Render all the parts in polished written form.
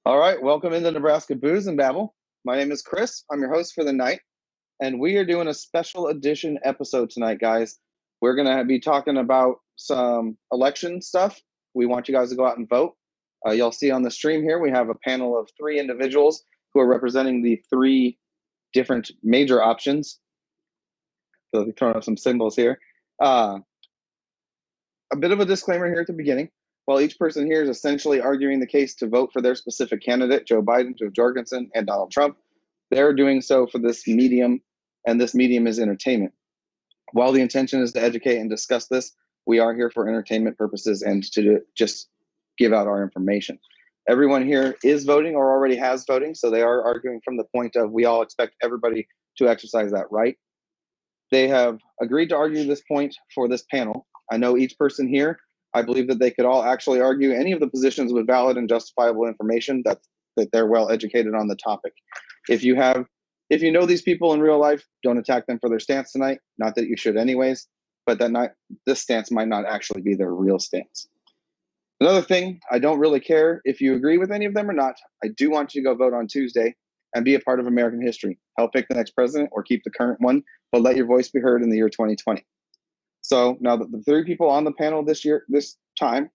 All right, welcome into Nebraska Booze and Babble. My name is Chris. I'm your host for the night, and we are doing a special edition episode tonight, guys. We're going to be talking about some election stuff. We want you guys to go out and vote. You'll see on the stream here, we have a panel of three individuals who are representing the three different major options. So we're throwing up some symbols here. A bit of a disclaimer here at the beginning. While each person here is essentially arguing the case to vote for their specific candidate, Joe Biden, Joe Jorgensen, and Donald Trump, they're doing so for this medium, and this medium is entertainment. While the intention is to educate and discuss this, we are here for entertainment purposes and to just give out our information. Everyone here is voting or already has voting, so they are arguing from the point of we all expect everybody to exercise that right. They have agreed to argue this point for this panel. I know each person here, I believe that they could all actually argue any of the positions with valid and justifiable information that they're well educated on the topic. If you know these people in real life, don't attack them for their stance tonight. Not that you should anyways, but this stance might not actually be their real stance. Another thing, I don't really care if you agree with any of them or not. I do want you to go vote on Tuesday and be a part of American history. Help pick the next president or keep the current one, but let your voice be heard in the year 2020. So now the three people on the panel this time,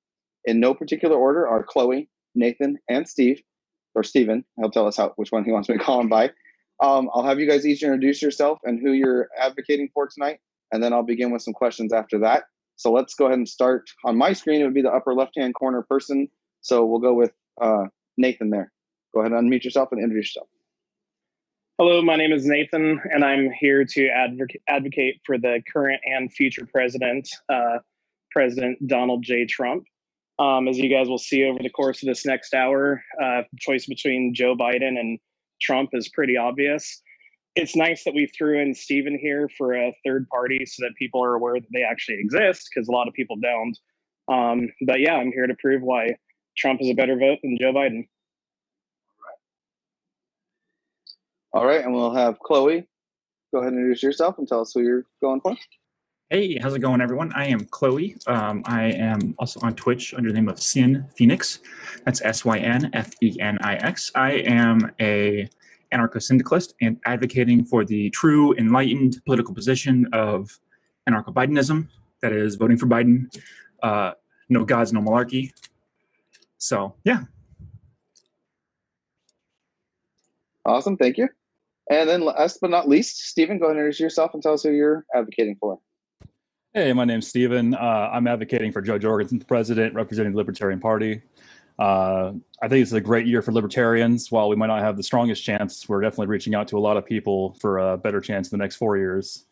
in no particular order, are Chloe, Nathan, and Steven. He'll tell us which one he wants me to call him by. I'll have you guys each introduce yourself and who you're advocating for tonight, and then I'll begin with some questions after that. So let's go ahead and start. On my screen, it would be the upper left-hand corner person. So we'll go with Nathan there. Go ahead and unmute yourself and introduce yourself. Hello, my name is Nathan, and I'm here to advocate for the current and future president, President Donald J. Trump. As you guys will see over the course of this next hour, choice between Joe Biden and Trump is pretty obvious. It's nice that we threw in Steven here for a third party so that people are aware that they actually exist, because a lot of people don't. But yeah, I'm here to prove why Trump is a better vote than Joe Biden. All right, and we'll have Chloe go ahead and introduce yourself and tell us who you're going for. Hey, how's it going, everyone? I am Chloe. I am also on Twitch under the name of Syn Phoenix. That's SYNFENIX. I am a anarcho-syndicalist and advocating for the true, enlightened political position of anarcho-Bidenism. That is voting for Biden. No gods, no malarkey. So, yeah. Awesome, thank you. And then last but not least, Steven, go ahead and introduce yourself and tell us who you're advocating for. Hey, my name's Steven. I'm advocating for Joe Jorgensen, the president, representing the Libertarian Party. I think it's a great year for libertarians. While we might not have the strongest chance, we're definitely reaching out to a lot of people for a better chance in the next 4 years.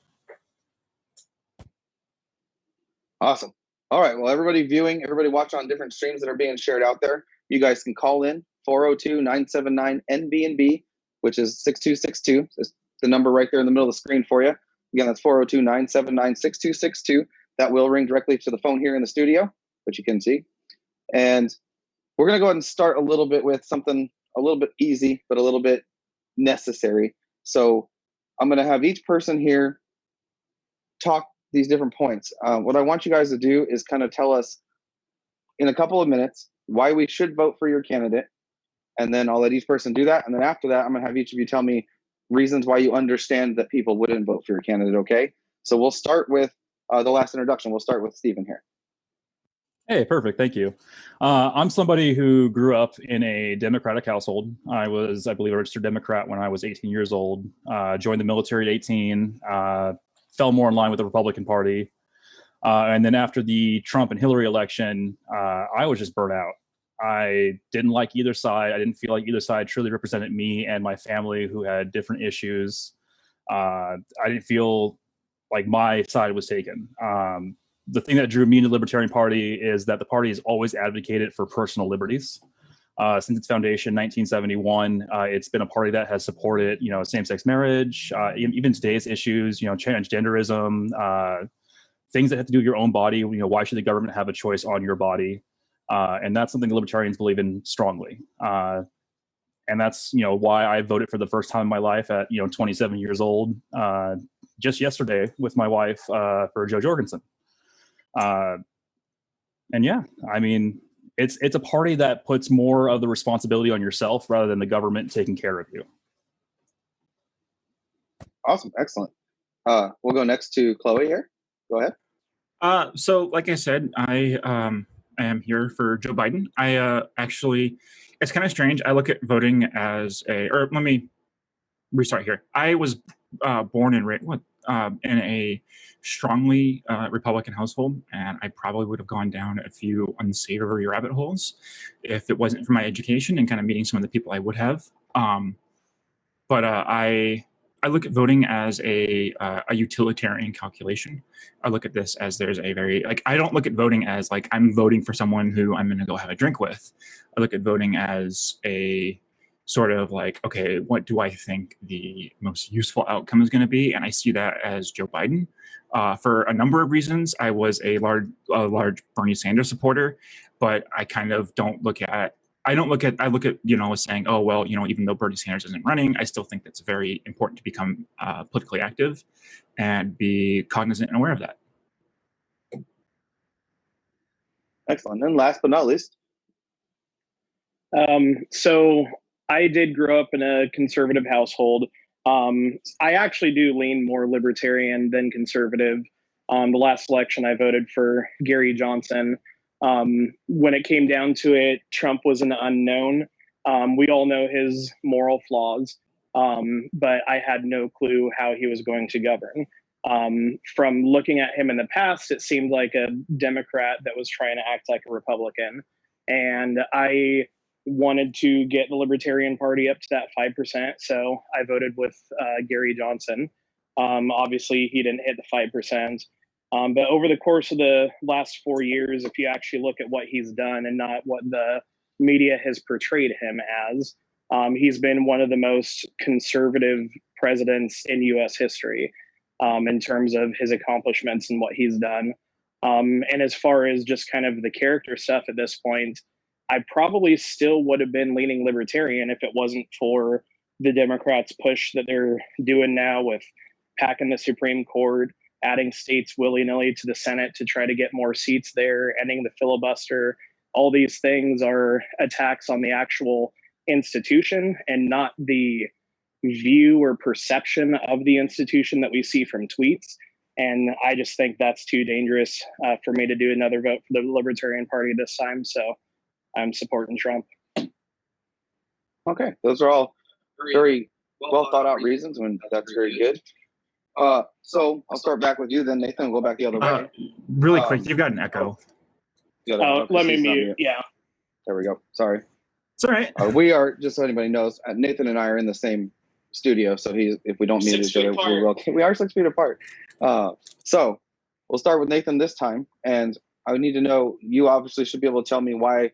Awesome. All right, well, everybody watch on different streams that are being shared out there. You guys can call in 402-979-NBNB, which is 6262. It's the number right there in the middle of the screen for you. Again, that's 402-979-6262. That will ring directly to the phone here in the studio, which you can see. And we're going to go ahead and start a little bit with something a little bit easy, but a little bit necessary. So I'm going to have each person here talk these different points. What I want you guys to do is kind of tell us in a couple of minutes why we should vote for your candidate. And then I'll let each person do that. And then after that, I'm going to have each of you tell me reasons why you understand that people wouldn't vote for your candidate, okay? So we'll start with the last introduction. We'll start with Steven here. Hey, perfect. Thank you. I'm somebody who grew up in a Democratic household. I was, I believe, a registered Democrat when I was 18 years old, joined the military at 18, fell more in line with the Republican Party. And then after the Trump and Hillary election, I was just burnt out. I didn't like either side. I didn't feel like either side truly represented me and my family who had different issues. I didn't feel like my side was taken. The thing that drew me to the Libertarian Party is that the party has always advocated for personal liberties. Since its foundation, 1971, it's been a party that has supported, same-sex marriage, even today's issues, transgenderism, things that have to do with your own body. Why should the government have a choice on your body? And that's something libertarians believe in strongly. And that's, why I voted for the first time in my life at, 27 years old, just yesterday with my wife for Joe Jorgensen. And yeah, I mean, it's a party that puts more of the responsibility on yourself rather than the government taking care of you. Awesome, excellent. We'll go next to Chloe here. Go ahead. So like I said, I am here for Joe Biden. I actually, it's kind of strange. I look at voting as or let me restart here. I was born and raised in a strongly Republican household, and I probably would have gone down a few unsavory rabbit holes if it wasn't for my education and kind of meeting some of the people I would have. But I look at voting as a utilitarian calculation. I look at this as there's a very, like, I don't look at voting as like I'm voting for someone who I'm going to go have a drink with. I look at voting as a sort of like, okay, what do I think the most useful outcome is going to be? And I see that as Joe Biden. For a number of reasons, I was a large Bernie Sanders supporter, but I kind of don't look at, I look at, as saying, oh, well, even though Bernie Sanders isn't running, I still think that's very important to become politically active and be cognizant and aware of that. Excellent. And last but not least. So I did grow up in a conservative household. I actually do lean more libertarian than conservative. The last election, I voted for Gary Johnson. When it came down to it, Trump was an unknown. We all know his moral flaws, but I had no clue how he was going to govern. From looking at him in the past, it seemed like a Democrat that was trying to act like a Republican. And I wanted to get the Libertarian Party up to that 5%. So I voted with Gary Johnson. Obviously, he didn't hit the 5%. But over the course of the last 4 years, if you actually look at what he's done and not what the media has portrayed him as, he's been one of the most conservative presidents in U.S. history in terms of his accomplishments and what he's done. And as far as just kind of the character stuff at this point, I probably still would have been leaning libertarian if it wasn't for the Democrats' push that they're doing now with packing the Supreme Court, adding states willy-nilly to the Senate to try to get more seats there, ending the filibuster. All these things are attacks on the actual institution and not the view or perception of the institution that we see from tweets. And I just think that's too dangerous for me to do another vote for the Libertarian Party this time. So I'm supporting Trump. Okay, those are all very well thought out reasons, and that's very good. So I'll start back with you then, Nathan. We'll go back the other way. Really quick, you've got an echo. Let me mute. Yeah. There we go. Sorry. It's all right. We are, just so anybody knows, Nathan and I are in the same studio, so if we don't meet each other, we are 6 feet apart. So we'll start with Nathan this time, and I would need to know, you obviously should be able to tell me why,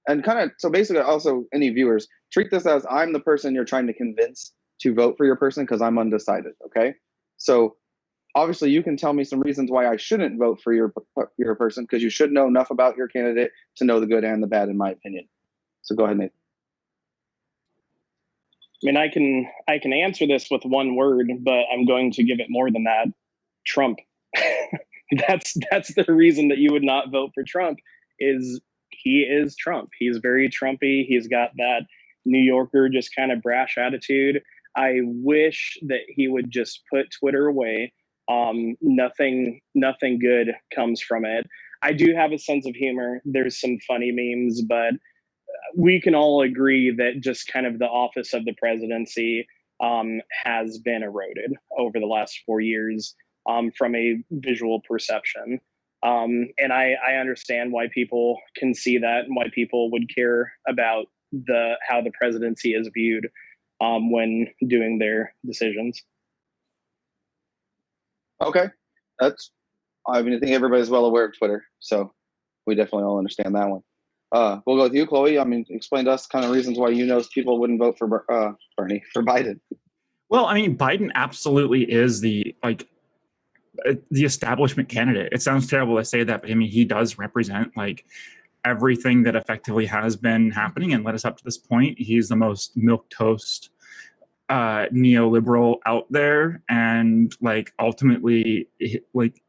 and kind of, so basically also any viewers, treat this as I'm the person you're trying to convince to vote for your person because I'm undecided, okay? So obviously you can tell me some reasons why I shouldn't vote for your person, because you should know enough about your candidate to know the good and the bad, in my opinion. So go ahead, Nathan. I mean, I can answer this with one word, but I'm going to give it more than that. Trump. That's the reason that you would not vote for Trump, is he is Trump. He's very Trumpy. He's got that New Yorker, just kind of brash attitude. I wish that he would just put Twitter away. Nothing good comes from it. I do have a sense of humor. There's some funny memes, but we can all agree that just kind of the office of the presidency has been eroded over the last 4 years from a visual perception. And I understand why people can see that and why people would care about how the presidency is viewed when doing their decisions. Okay, I think everybody's well aware of Twitter, so we definitely all understand that one. We'll go with you, Chloe. I mean, explain to us kind of reasons why people wouldn't vote for Biden. Well, I mean, Biden absolutely is the establishment candidate. It sounds terrible to say that, but I mean, he does represent like everything that effectively has been happening and led us up to this point. He's the most milquetoast neoliberal out there, and like ultimately, like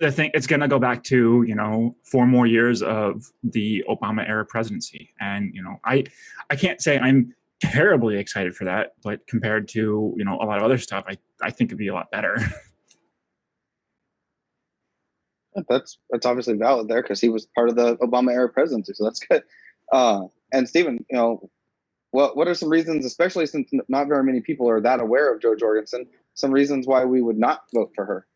the thing. It's going to go back to, 4 more years of the Obama era presidency. And, I can't say I'm terribly excited for that, but compared to, a lot of other stuff, I think it'd be a lot better. That's obviously valid there because he was part of the Obama era presidency, so that's good. And Stephen, what are some reasons, especially since not very many people are that aware of Jo Jorgensen, some reasons why we would not vote for her?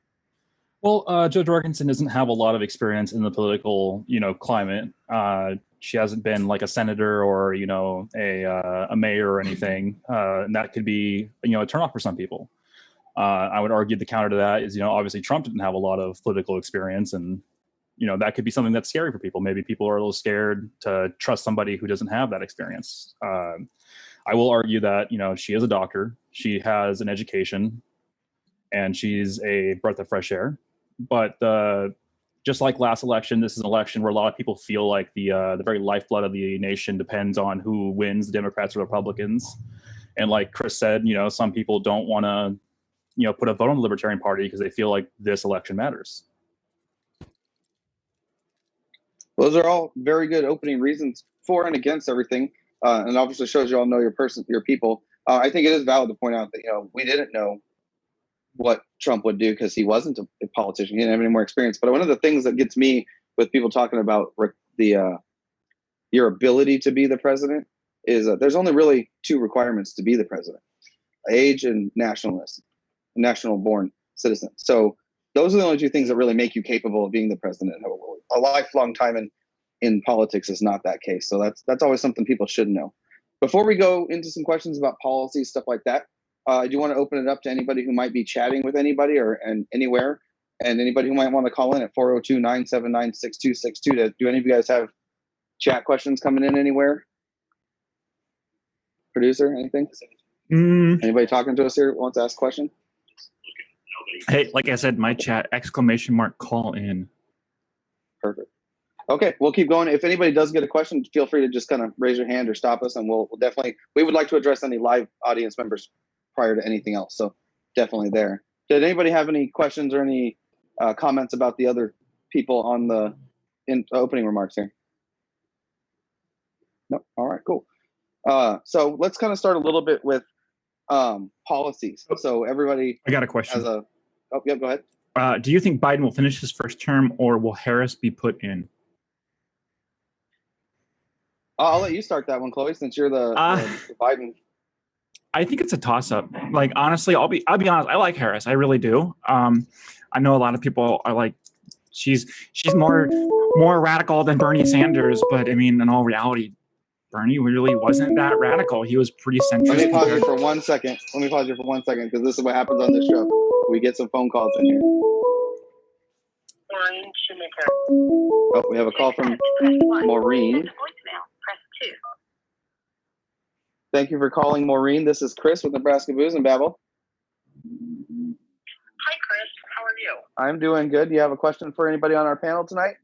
Well, Jo Jorgensen doesn't have a lot of experience in the political, climate. She hasn't been like a senator or, a mayor or anything. And that could be, a turnoff for some people. I would argue the counter to that is, obviously Trump didn't have a lot of political experience, and, that could be something that's scary for people. Maybe people are a little scared to trust somebody who doesn't have that experience. I will argue that, she is a doctor, she has an education, and she's a breath of fresh air. But just like last election, this is an election where a lot of people feel like the very lifeblood of the nation depends on who wins, the Democrats or Republicans. And like Chris said, some people don't want to, put a vote on the Libertarian Party because they feel like this election matters. Those are all very good opening reasons for and against everything, and obviously shows you all know your people. I think it is valid to point out that we didn't know what Trump would do because he wasn't a politician. He didn't have any more experience. But one of the things that gets me with people talking about your ability to be the president is there's only really 2 requirements to be the president: age and national born citizen. So those are the only 2 things that really make you capable of being the president. A lifelong time in politics is not that case. So that's always something people should know. Before we go into some questions about policy, stuff like that, I do want to open it up to anybody who might be chatting with anybody and anywhere, and anybody who might want to call in at 402-979-6262. Do any of you guys have chat questions coming in anywhere? Producer, anything? Anybody talking to us here wants to ask a question? Hey, like I said, my chat, ! Call in. Perfect. Okay, we'll keep going. If anybody does get a question, feel free to just kind of raise your hand or stop us, and we'll definitely, we would like to address any live audience members prior to anything else. So definitely there. Did anybody have any questions or any comments about the other people on the opening remarks here? No. All right, cool. So let's kind of start a little bit with policies. So everybody, I got a question. go ahead. Do you think Biden will finish his first term, or will Harris be put in? I'll let you start that one, Chloe, since you're the Biden. I think it's a toss-up. Like, honestly, I'll be honest. I like Harris. I really do. I know a lot of people are like, she's more radical than Bernie Sanders, but I mean, in all reality, Bernie really wasn't that radical. He was pretty centrist. Let me pause you for 1 second. Because this is what happens on this show. We get some phone calls in here. Maureen Shoemaker. Oh, we have a call from Maureen. Thank you for calling, Maureen. This is Chris with Nebraska Booze and Babble. Hi, Chris. How are you? I'm doing good. Do you have a question for anybody on our panel tonight?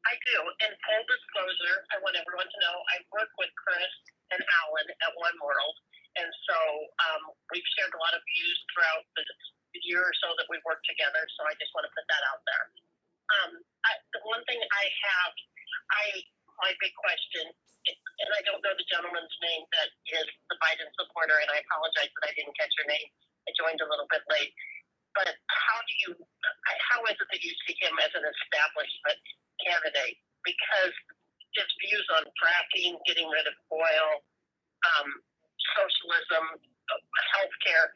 I do. In full disclosure, I want everyone to know I work with Chris and Alan at One World, and so we've shared a lot of views throughout the year or so that we worked together, so I just want to put that out there. The one thing my big question, and I don't know the gentleman's name that is the Biden supporter, and I apologize that I didn't catch your name. I joined a little bit late. But how is it that you see him as an establishment candidate? Because his views on fracking, getting rid of oil, socialism, healthcare,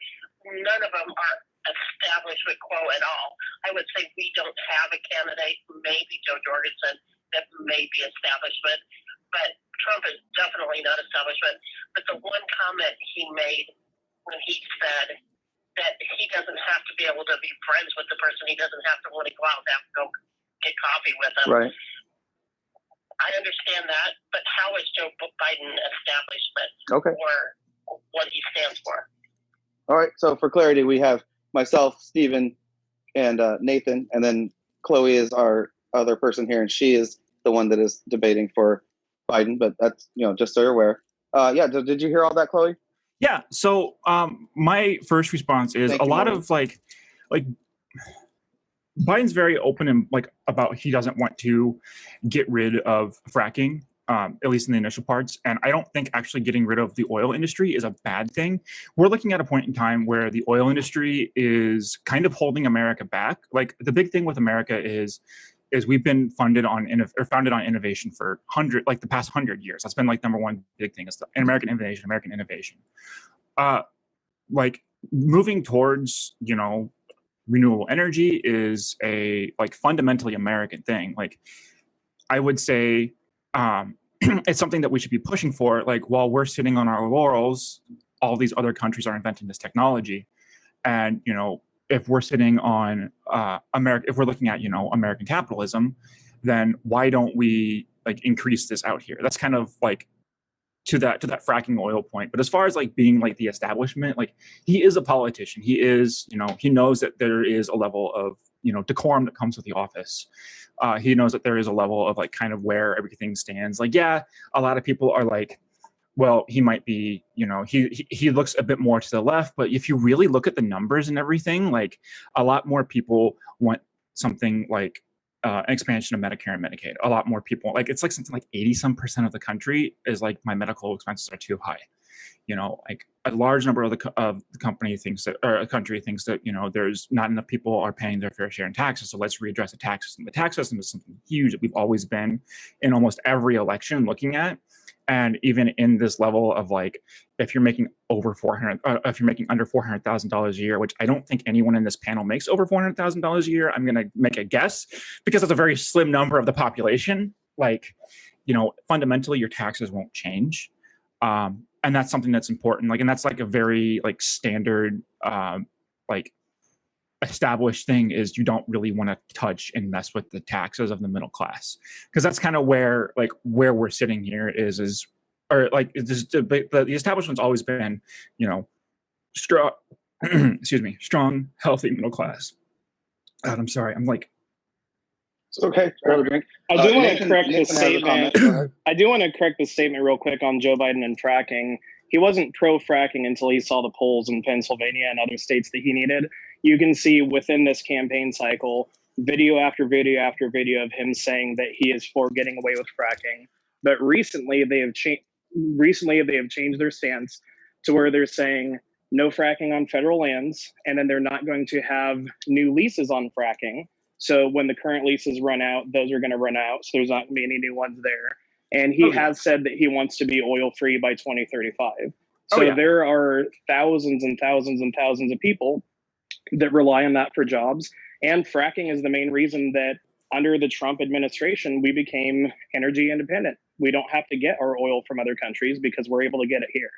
none of them are establishment quo at all. I would say we don't have a candidate, maybe Jo Jorgensen, that may be establishment, but Trump is definitely not establishment. But the one comment he made when he said that he doesn't have to be able to be friends with the person, he doesn't have to want to go out and have to go get coffee with him. Right. I understand that, but how is Joe Biden establishment for what he stands for? All right. So for clarity, we have myself, Stephen, and Nathan, and then Chloe is our other person here, and she is the one that is debating for Biden. But that's, just so you're aware. Did you hear all that, Chloe? Yeah. So my first response is a lot of like Biden's very open and like about he doesn't want to get rid of fracking, at least in the initial parts. And I don't think actually getting rid of the oil industry is a bad thing. We're looking at a point in time where the oil industry is kind of holding America back. Like the big thing with America is we've been founded on innovation for the past 100 years. That's been like number one big thing is the American innovation. Like moving towards, renewable energy is a like fundamentally American thing. Like I would say it's something that we should be pushing for. Like while we're sitting on our laurels, all these other countries are inventing this technology. And, if we're sitting on America, if we're looking at, American capitalism, then why don't we like increase this out here? That's kind of like to that fracking oil point. But as far as like being like the establishment, like he is a politician. He is, he knows that there is a level of, decorum that comes with the office. He knows that there is a level of like kind of where everything stands. Like, yeah, a lot of people are like, well, he might be, he looks a bit more to the left, but if you really look at the numbers and everything, like a lot more people want something like an expansion of Medicare and Medicaid. A lot more people, like it's like something like 80% of the country is like my medical expenses are too high. Like a large number of the country thinks that there's not enough people are paying their fair share in taxes. So let's readdress the tax system. The tax system is something huge that we've always been in almost every election looking at. And even in this level of like, if you're making over if you're making under $400,000 a year, which I don't think anyone in this panel makes over $400,000 a year, I'm going to make a guess because that's a very slim number of the population. Like, fundamentally your taxes won't change. And that's something that's important. Like, and that's like a very like standard, like established thing is you don't really want to touch and mess with the taxes of the middle class, because that's kind of where we're sitting here is or like the establishment's always been, strong, strong, healthy middle class. God, I'm sorry. I'm like, it's okay. I do want to correct the statement. I do want to correct the statement real quick on Joe Biden and fracking. He wasn't pro fracking until he saw the polls in Pennsylvania and other states that he needed. You can see within this campaign cycle, video after video after video of him saying that he is for getting away with fracking. But recently they have changed their stance to where they're saying no fracking on federal lands, and then they're not going to have new leases on fracking. So when the current leases run out, those are going to run out. So there's not going to be any new ones there. And he has said that he wants to be oil free by 2035. So there are thousands and thousands and thousands of people that rely on that for jobs. And fracking is the main reason that under the Trump administration, we became energy independent. We don't have to get our oil from other countries because we're able to get it here.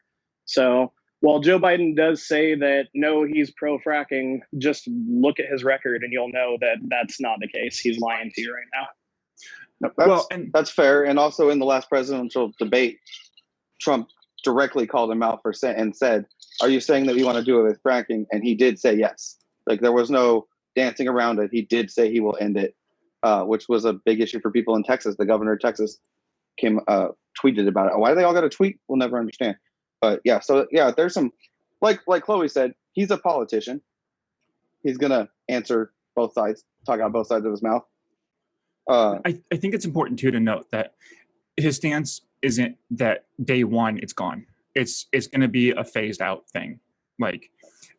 So while Joe Biden does say that, no, he's pro fracking, just look at his record and you'll know that that's not the case. He's lying to you right now. That's fair. And also in the last presidential debate, Trump directly called him out and said, are you saying that you want to do it with fracking? And he did say yes. Like there was no dancing around it. He did say he will end it, which was a big issue for people in Texas. The governor of Texas tweeted about it. Why do they all got to tweet? We'll never understand. But yeah, so yeah, there's some, like Chloe said, he's a politician. He's going to answer both sides, talk out both sides of his mouth. I think it's important too to note that his stance isn't that day one it's gone. It's going to be a phased out thing, like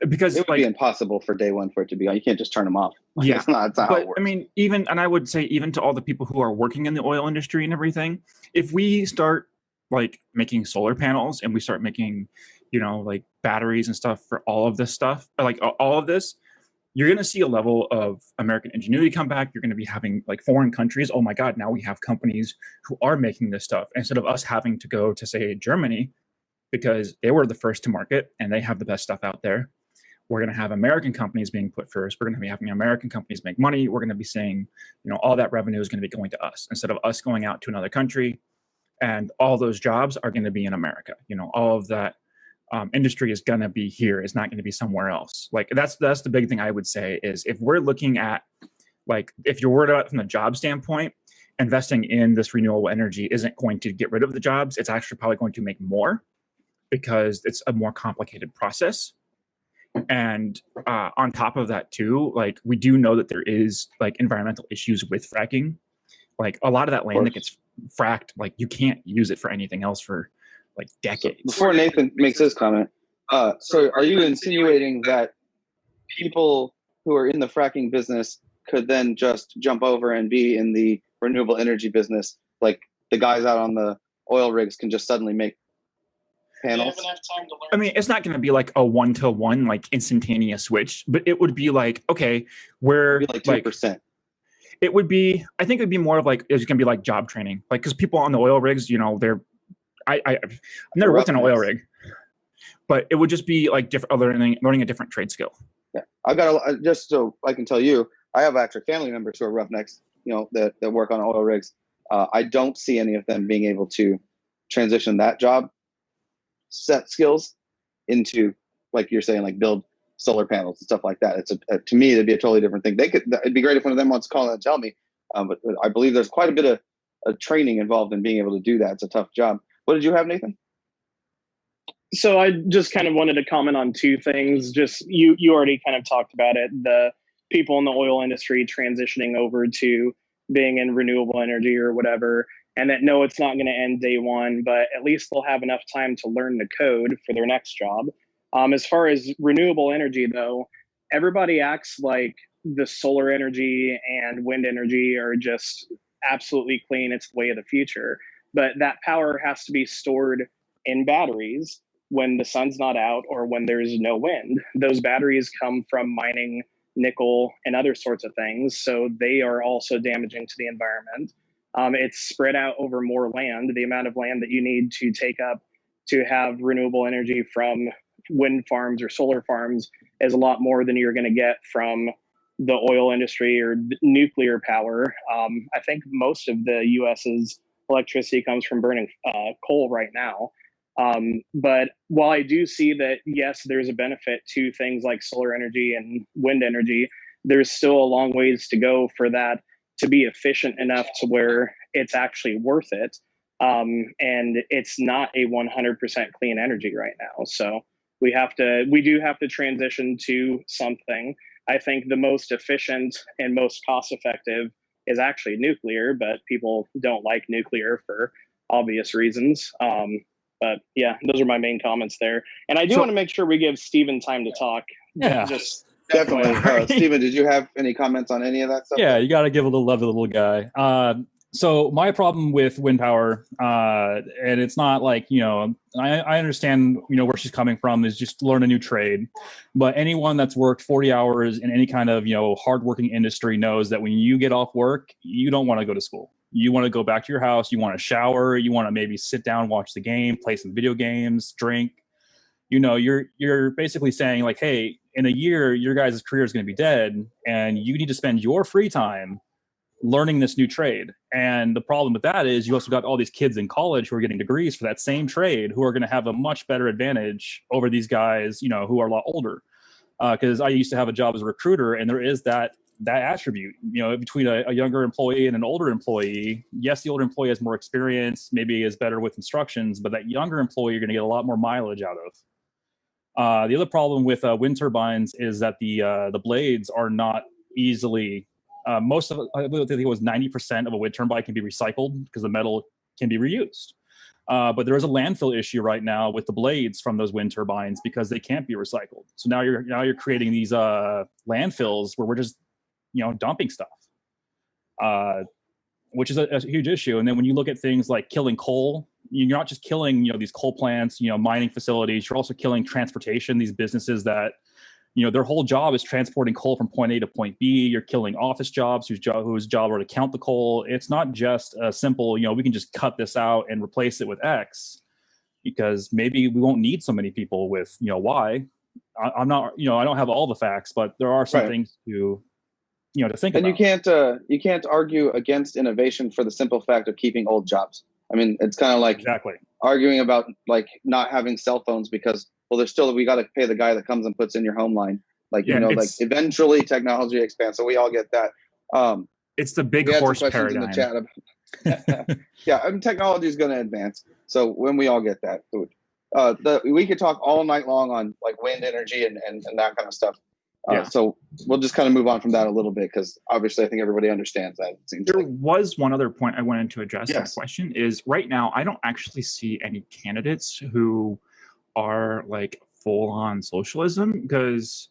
because it would be impossible for day one for it to be gone. You can't just turn them off. Like, yeah, it's not how it works. I mean, I would say even to all the people who are working in the oil industry and everything, if we start like making solar panels and we start making, like batteries and stuff for all of this stuff, like all of this, you're going to see a level of American ingenuity come back. You're going to be having like foreign countries. Oh my God, now we have companies who are making this stuff instead of us having to go to, say, Germany because they were the first to market and they have the best stuff out there. We're going to have American companies being put first. We're going to be having American companies make money. We're going to be saying, all that revenue is going to be going to us instead of us going out to another country. And all those jobs are going to be in America. All of that industry is going to be here. It's not going to be somewhere else. Like that's the big thing I would say is if we're looking at, like, if you're worried about it from the job standpoint, investing in this renewable energy isn't going to get rid of the jobs. It's actually probably going to make more because it's a more complicated process. And on top of that too, like we do know that there is like environmental issues with fracking. Like a lot of that land that gets fracked, like you can't use it for anything else for like decades. So before Nathan makes his comment, so are you insinuating that people who are in the fracking business could then just jump over and be in the renewable energy business? Like the guys out on the oil rigs can just suddenly make panels? I mean, it's not going to be like a 1-to-1, like instantaneous switch, but it would be like, okay, we're like 2%. It would be, I think it would be more of like, it's going to be like job training. Like, because people on the oil rigs, you know, I've never worked on an oil rig, but it would just be like learning a different trade skill. Yeah, I've got just so I can tell you, I have actually family members who are roughnecks, you know, that work on oil rigs. I don't see any of them being able to transition that job set skills into, like you're saying, like build solar panels and stuff like that. It's to me, it'd be a totally different thing. It'd be great if one of them wants to call and tell me, but I believe there's quite a bit of training involved in being able to do that. It's a tough job. What did you have, Nathan? So I just kind of wanted to comment on two things. Just you already kind of talked about it. The people in the oil industry transitioning over to being in renewable energy or whatever, and that no, it's not going to end day one, but at least they'll have enough time to learn the code for their next job. As far as renewable energy, though, everybody acts like the solar energy and wind energy are just absolutely clean. It's the way of the future. But that power has to be stored in batteries when the sun's not out or when there's no wind. Those batteries come from mining nickel and other sorts of things, so they are also damaging to the environment. It's spread out over more land. The amount of land that you need to take up to have renewable energy from wind farms or solar farms is a lot more than you're going to get from the oil industry or nuclear power. I think most of the US's electricity comes from burning coal right now. But while I do see that, yes, there's a benefit to things like solar energy and wind energy, there's still a long ways to go for that to be efficient enough to where it's actually worth it. And it's not a 100% clean energy right now. So we do have to transition to something. I think the most efficient and most cost effective is actually nuclear, but people don't like nuclear for obvious reasons. But yeah, those are my main comments there. And I do want to make sure we give Steven time to talk. Yeah, just definitely. Steven, did you have any comments on any of that stuff? Yeah, you got to give a little love to the little guy. So my problem with wind power, and it's not like, you know, I understand, you know, where she's coming from is just learn a new trade. But anyone that's worked 40 hours in any kind of, you know, hardworking industry knows that when you get off work, you don't want to go to school. You want to go back to your house. You want to shower. You want to maybe sit down, watch the game, play some video games, drink. You know, you're basically saying like, hey, in a year, your guys' career is going to be dead, and you need to spend your free time learning this new trade. And the problem with that is you also got all these kids in college who are getting degrees for that same trade who are going to have a much better advantage over these guys, you know, who are a lot older. Because I used to have a job as a recruiter, and there is that attribute, you know, between a younger employee and an older employee. Yes, the older employee has more experience, maybe is better with instructions, but that younger employee you're going to get a lot more mileage out of. The other problem with wind turbines is that the blades are not easily. Most of, I think it was 90% of a wind turbine can be recycled because the metal can be reused. But there is a landfill issue right now with the blades from those wind turbines because they can't be recycled. So now you're creating these landfills where we're just, you know, dumping stuff, which is a huge issue. And then when you look at things like killing coal, you're not just killing, you know, these coal plants, you know, mining facilities. You're also killing transportation. These businesses that, you know, their whole job is transporting coal from point A to point B. You're killing office jobs whose job are to count the coal. It's not just a simple, you know, we can just cut this out and replace it with X, because maybe we won't need so many people with, you know, Y. I'm not, you know, I don't have all the facts, but there are some things to, you know, to think about. And you can't argue against innovation for the simple fact of keeping old jobs. I mean, it's kind of like arguing about like not having cell phones because, well, we got to pay the guy that comes and puts in your home line. Like, you know, like eventually technology expands. So we all get that. It's the big horse paradigm. In the chat. Yeah, I mean, technology is going to advance. So when we all get that, we could talk all night long on like wind energy and that kind of stuff. Yeah. So we'll just kind of move on from that a little bit because obviously I think everybody understands that. It seems There like. was one other point I wanted to address in that Yes. question is right now, I don't actually see any candidates who are like full on socialism, because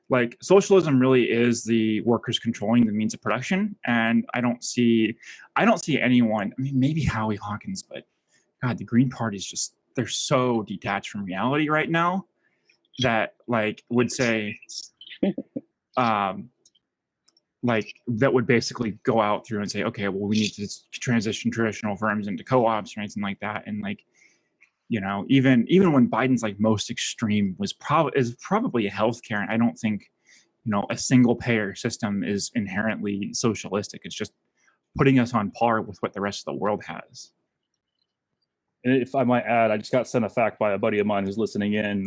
like socialism really is the workers controlling the means of production. And I don't see anyone, I mean, maybe Howie Hawkins, but God, the Green Party's just, they're so detached from reality right now that like would say, like that would basically go out through and say, okay, well, we need to transition traditional firms into co-ops or anything like that. And like, you know, even when Biden's like most extreme is probably healthcare. And I don't think, you know, a single payer system is inherently socialistic. It's just putting us on par with what the rest of the world has. And if I might add, I just got sent a fact by a buddy of mine who's listening in.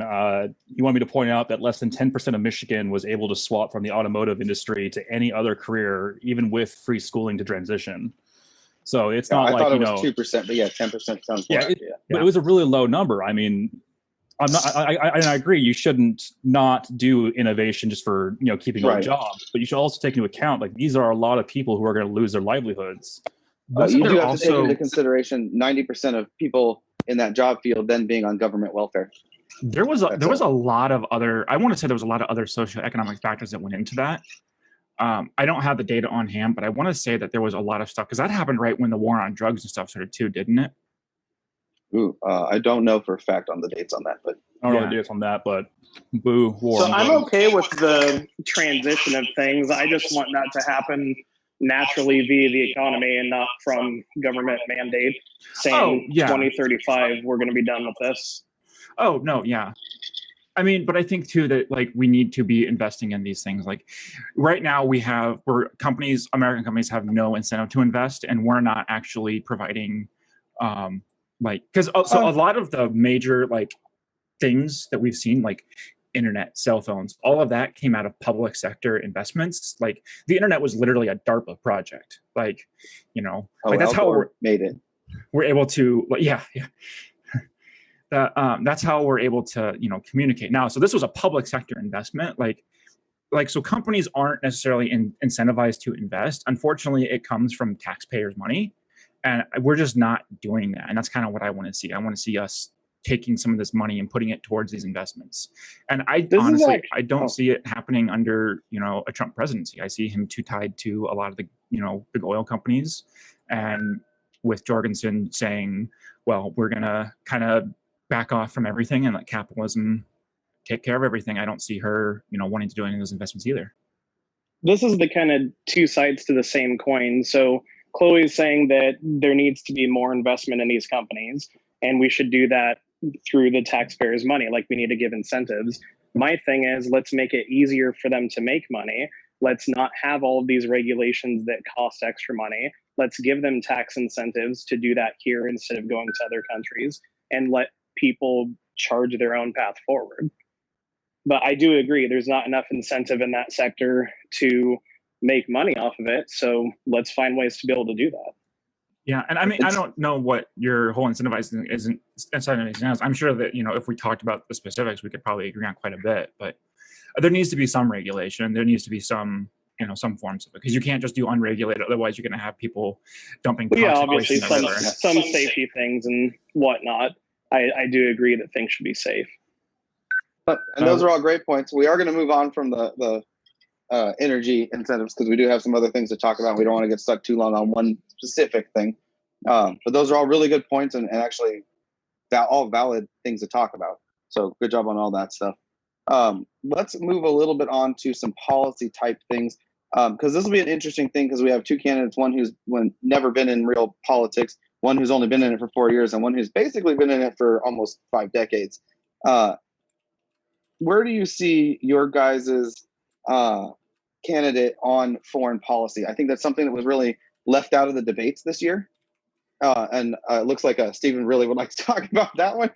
He wanted me to point out that less than 10% of Michigan was able to swap from the automotive industry to any other career, even with free schooling to transition. So it's not I like, thought it you was know, 2%, but yeah, 10% sounds yeah, correct. but it was a really low number. I mean, I agree. You shouldn't not do innovation just for, you know, keeping a job, but you should also take into account like these are a lot of people who are going to lose their livelihoods. You do have to take into consideration 90% of people in that job field then being on government welfare. There was a lot of other, I want to say there was a lot of other socioeconomic factors that went into that. I don't have the data on hand, but I want to say that there was a lot of stuff because that happened right when the war on drugs and stuff started too, didn't it? Ooh, I don't know for a fact on the dates on that, but I don't really dates on that, but boo, war. So I'm okay with the transition of things. I just want that to happen naturally via the economy and not from government mandate saying 2035 we're going to be done with this. Oh no, yeah. I mean, but I think too that like we need to be investing in these things. Like right now American companies have no incentive to invest, and we're not actually providing because a lot of the major like things that we've seen, like internet, cell phones, all of that came out of public sector investments. Like the internet was literally a DARPA project. Like, you know, like that's how we're able to, like, that's how we're able to, you know, communicate now. So this was a public sector investment. Like so companies aren't necessarily incentivized to invest. Unfortunately, it comes from taxpayers' money, and we're just not doing that. And that's kind of what I want to see. I want to see us taking some of this money and putting it towards these investments. And I don't see it happening under, you know, a Trump presidency. I see him too tied to a lot of the, you know, big oil companies, and with Jorgensen saying, well, we're going to kind of back off from everything and let capitalism take care of everything. I don't see her, you know, wanting to do any of those investments either. This is the kind of two sides to the same coin. So Chloe's saying that there needs to be more investment in these companies, and we should do that through the taxpayers' money. Like, we need to give incentives. My thing is, let's make it easier for them to make money. Let's not have all of these regulations that cost extra money. Let's give them tax incentives to do that here instead of going to other countries, and let people charge their own path forward. But I do agree, there's not enough incentive in that sector to make money off of it. So let's find ways to be able to do that. Yeah, and I mean, I don't know what your whole incentivizing isn't. I'm sure that, you know, if we talked about the specifics, we could probably agree on quite a bit. But there needs to be some regulation. There needs to be some, you know, some forms of it, because you can't just do unregulated. Otherwise, you're going to have people dumping. Yeah, obviously some safety things and whatnot. I do agree that things should be safe. And those are all great points. We are going to move on from the energy incentives because we do have some other things to talk about. We don't want to get stuck too long on one specific thing. But those are all really good points and actually all valid things to talk about. So good job on all that stuff. Let's move a little bit on to some policy type things, because this will be an interesting thing because we have two candidates, one who's never been in real politics, one who's only been in it for 4 years, and one who's basically been in it for almost 5 decades. Where do you see your guys's candidate on foreign policy? I think that's something that was really left out of the debates this year. And it looks like Stephen really would like to talk about that one.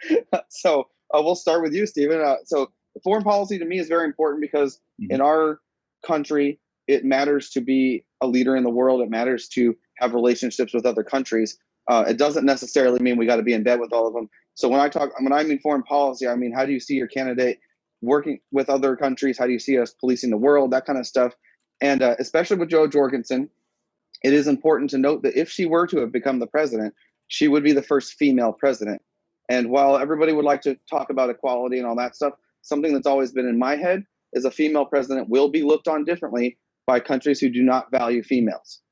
So we'll start with you, Stephen. So foreign policy to me is very important because in our country, it matters to be a leader in the world. It matters to have relationships with other countries. It doesn't necessarily mean we got to be in bed with all of them. So when I mean foreign policy, I mean, how do you see your candidate working with other countries? How do you see us policing the world? That kind of stuff. And especially with Jo Jorgensen, it is important to note that if she were to have become the president, she would be the first female president. And while everybody would like to talk about equality and all that stuff, something that's always been in my head is a female president will be looked on differently by countries who do not value females.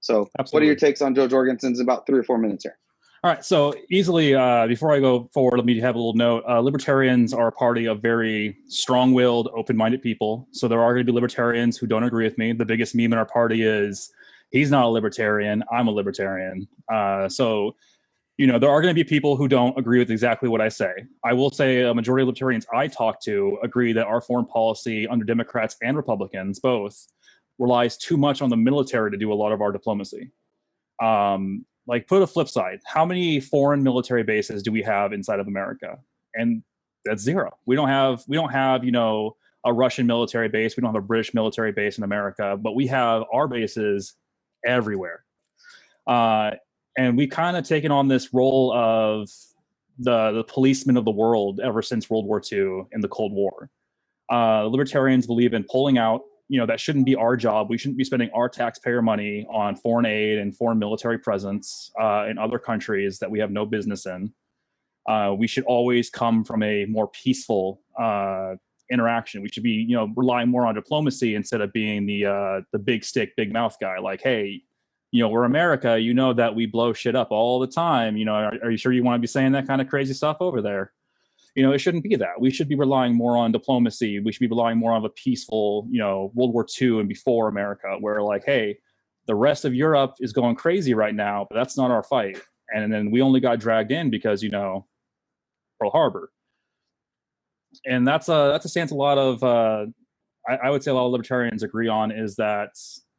So Absolutely. What are your takes on Jo Jorgensen's about 3 or 4 minutes here? All right, so easily, before I go forward, let me have a little note. Libertarians are a party of very strong-willed, open-minded people. So there are going to be libertarians who don't agree with me. The biggest meme in our party is, he's not a libertarian, I'm a libertarian. So, you know, there are going to be people who don't agree with exactly what I say. I will say a majority of libertarians I talk to agree that our foreign policy under Democrats and Republicans, both, relies too much on the military to do a lot of our diplomacy. Like, put a flip side. How many foreign military bases do we have inside of America? And that's 0. We don't have, you know, a Russian military base. We don't have a British military base in America, but we have our bases everywhere. And we kind of taken on this role of the policeman of the world ever since World War II and the Cold War. Libertarians believe in pulling out. You know, that shouldn't be our job. We shouldn't be spending our taxpayer money on foreign aid and foreign military presence in other countries that we have no business in. We should always come from a more peaceful interaction. We should be, you know, relying more on diplomacy instead of being the big stick, big mouth guy. Like, hey, you know, we're America. You know that we blow shit up all the time. You know, are you sure you want to be saying that kind of crazy stuff over there? You know, it shouldn't be that. We should be relying more on diplomacy. We should be relying more on a peaceful, you know, World War II and before America, where like, hey, the rest of Europe is going crazy right now, but that's not our fight. And then we only got dragged in because, you know, Pearl Harbor. And that's a stance a lot of, I would say a lot of libertarians agree on, is that,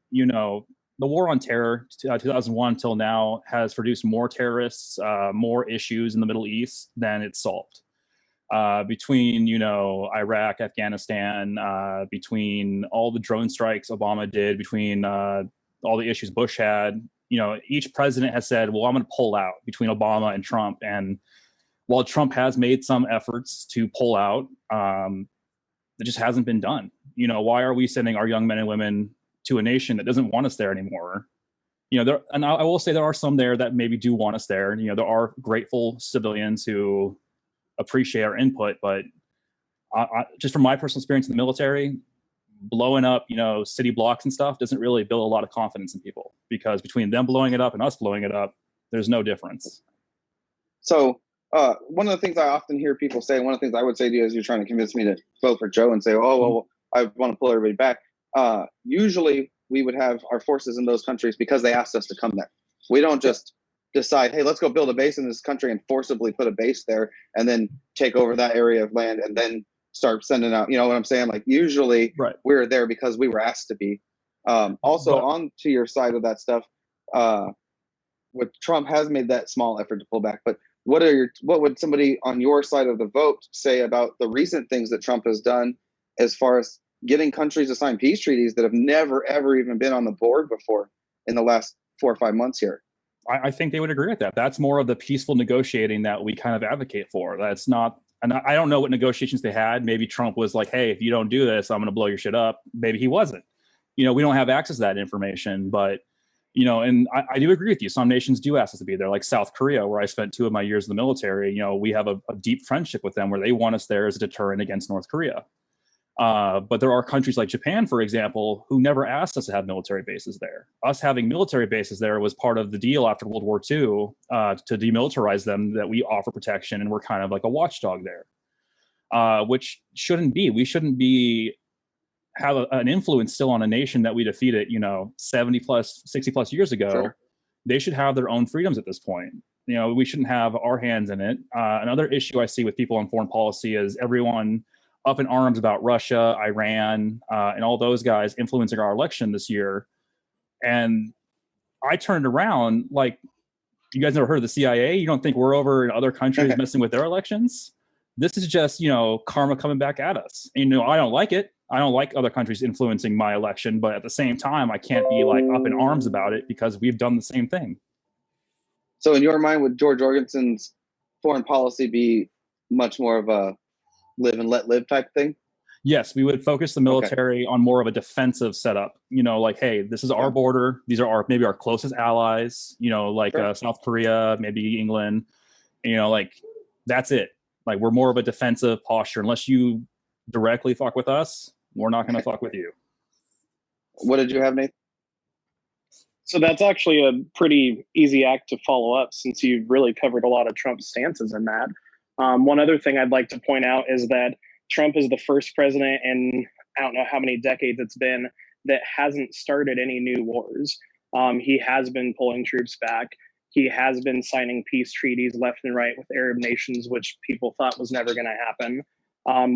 you know, the war on terror, 2001 till now, has produced more terrorists, more issues in the Middle East than it's solved. Between, you know, Iraq, Afghanistan, between all the drone strikes Obama did, between all the issues Bush had, you know, each president has said, well, I'm going to pull out between Obama and Trump. And while Trump has made some efforts to pull out, it just hasn't been done. You know, why are we sending our young men and women to a nation that doesn't want us there anymore? You know, and I will say there are some there that maybe do want us there. You know, there are grateful civilians who appreciate our input, but just from my personal experience in the military, blowing up, you know, city blocks and stuff doesn't really build a lot of confidence in people, because between them blowing it up and us blowing it up, there's no difference. So one of the things I often hear people say, one of the things I would say to you as you're trying to convince me to vote for Joe and say, oh, well, I want to pull everybody back. Usually we would have our forces in those countries because they asked us to come there. We don't just decide, hey, let's go build a base in this country and forcibly put a base there and then take over that area of land and then start sending out, you know what I'm saying? Like, usually we're there because we were asked to be. Also, on to your side of that stuff, what Trump has made that small effort to pull back, but what would somebody on your side of the vote say about the recent things that Trump has done as far as getting countries to sign peace treaties that have never, ever even been on the board before in the last 4 or 5 months here? I think they would agree with that. That's more of the peaceful negotiating that we kind of advocate for. That's not, and I don't know what negotiations they had. Maybe Trump was like, hey, if you don't do this, I'm going to blow your shit up. Maybe he wasn't. You know, we don't have access to that information, but, you know, and I do agree with you. Some nations do ask us to be there, like South Korea, where I spent 2 of my years in the military. You know, we have a deep friendship with them where they want us there as a deterrent against North Korea. But there are countries like Japan, for example, who never asked us to have military bases there. Us having military bases there was part of the deal after World War II to demilitarize them, that we offer protection and we're kind of like a watchdog there, which shouldn't be. We shouldn't have an influence still on a nation that we defeated, you know, 70 plus, 60 plus years ago. Sure. They should have their own freedoms at this point. You know, we shouldn't have our hands in it. Another issue I see with people on foreign policy is everyone up in arms about Russia, Iran, and all those guys influencing our election this year. And I turned around, like, you guys never heard of the CIA? You don't think we're over in other countries messing with their elections? This is just, you know, karma coming back at us. And, you know, I don't like it. I don't like other countries influeing my election, but at the same time, I can't be like up in arms about it because we've done the same thing. So in your mind, with George Jorgensen's foreign policy be much more of a live and let live type thing? Yes, we would focus the military on more of a defensive setup. Like, hey, this is our border. These are maybe our closest allies. Like South Korea, maybe England. Like that's it. Like we're more of a defensive posture. Unless you directly fuck with us, we're not going to fuck with you. What did you have, Nathan? So that's actually a pretty easy act to follow up, since you've really covered a lot of Trump's stances in that. One other thing I'd like to point out is that Trump is the first president in I don't know how many decades it's been that hasn't started any new wars. He has been pulling troops back. He has been signing peace treaties left and right with Arab nations, which people thought was never going to happen.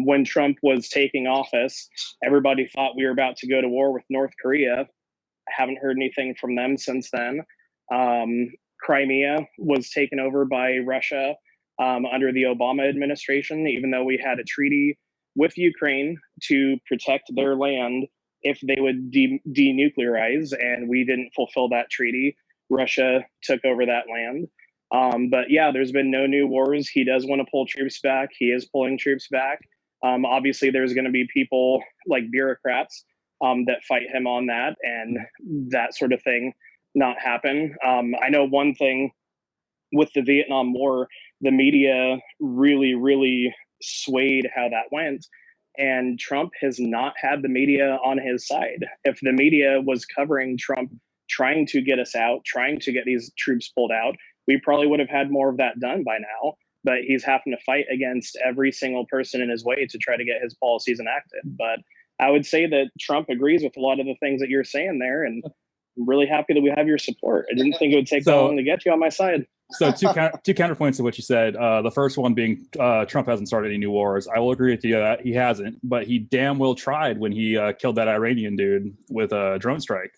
When Trump was taking office, everybody thought we were about to go to war with North Korea. I haven't heard anything from them since then. Crimea was taken over by Russia under the Obama administration, even though we had a treaty with Ukraine to protect their land if they would denuclearize, and we didn't fulfill that treaty. Russia took over that land. But yeah, there's been no new wars. He does want to pull troops back. He is pulling troops back. Obviously, there's going to be people like bureaucrats that fight him on that, and that sort of thing not happen. I know one thing with the Vietnam War, the media really swayed how that went. And Trump has not had the media on his side. If the media was covering Trump trying to get us out, trying to get these troops pulled out, we probably would have had more of that done by now. But he's having to fight against every single person in his way to try to get his policies enacted. But I would say that Trump agrees with a lot of the things that you're saying there, and I'm really happy that we have your support. I didn't think it would take that long to get you on my side. So two counterpoints to what you said. The first one being Trump hasn't started any new wars. I will agree with you that he hasn't, but he damn well tried when he killed that Iranian dude with a drone strike.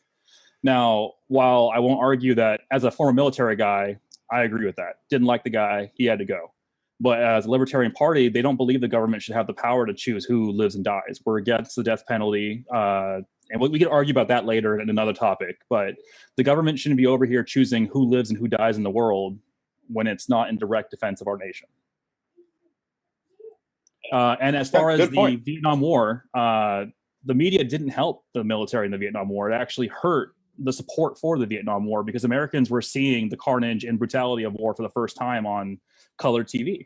Now, while I won't argue that as a former military guy, I agree with that. Didn't like the guy. He had to go. But as a Libertarian Party, they don't believe the government should have the power to choose who lives and dies. We're against the death penalty. And we could argue about that later in another topic. But the government shouldn't be over here choosing who lives and who dies in the world when it's not in direct defense of our nation. And as far as the Vietnam War, the media didn't help the military in the Vietnam War. It actually hurt the support for the Vietnam War because Americans were seeing the carnage and brutality of war for the first time on colored TV.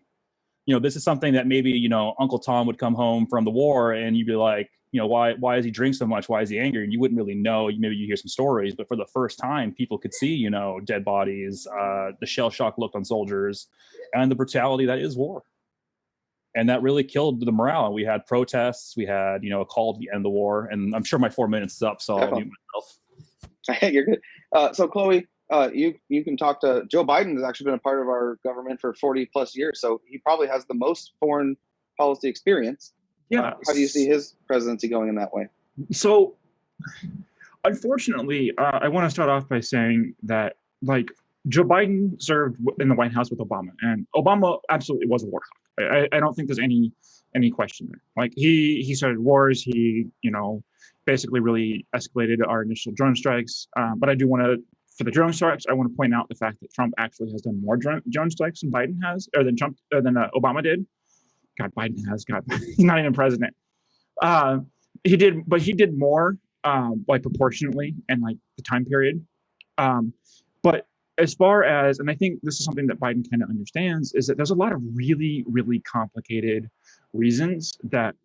This is something that maybe, Uncle Tom would come home from the war and you'd be like, why does he drink so much? Why is he angry? And you wouldn't really know. Maybe you hear some stories, but for the first time, people could see, dead bodies, the shell shock look on soldiers, and the brutality that is war. And that really killed the morale. We had protests. We had, a call to end the war. And I'm sure my 4 minutes is up, so I'll mute myself. You're good. So Chloe, you can talk to Joe Biden. Has actually been a part of our government for 40 plus years, so he probably has the most foreign policy experience. Yeah. How do you see his presidency going in that way? So, unfortunately, I want to start off by saying that, Joe Biden served in the White House with Obama, and Obama absolutely was a war hawk. I don't think there's any question there. He started wars. He, basically really escalated our initial drone strikes. But I do want to, for the drone strikes, I want to point out the fact that Trump actually has done more drone strikes than Biden has, or than Obama did. God, Biden has. God, he's not even president. He did more, proportionately, and the time period. But as far as, and I think this is something that Biden kind of understands, is that there's a lot of really, really complicated reasons that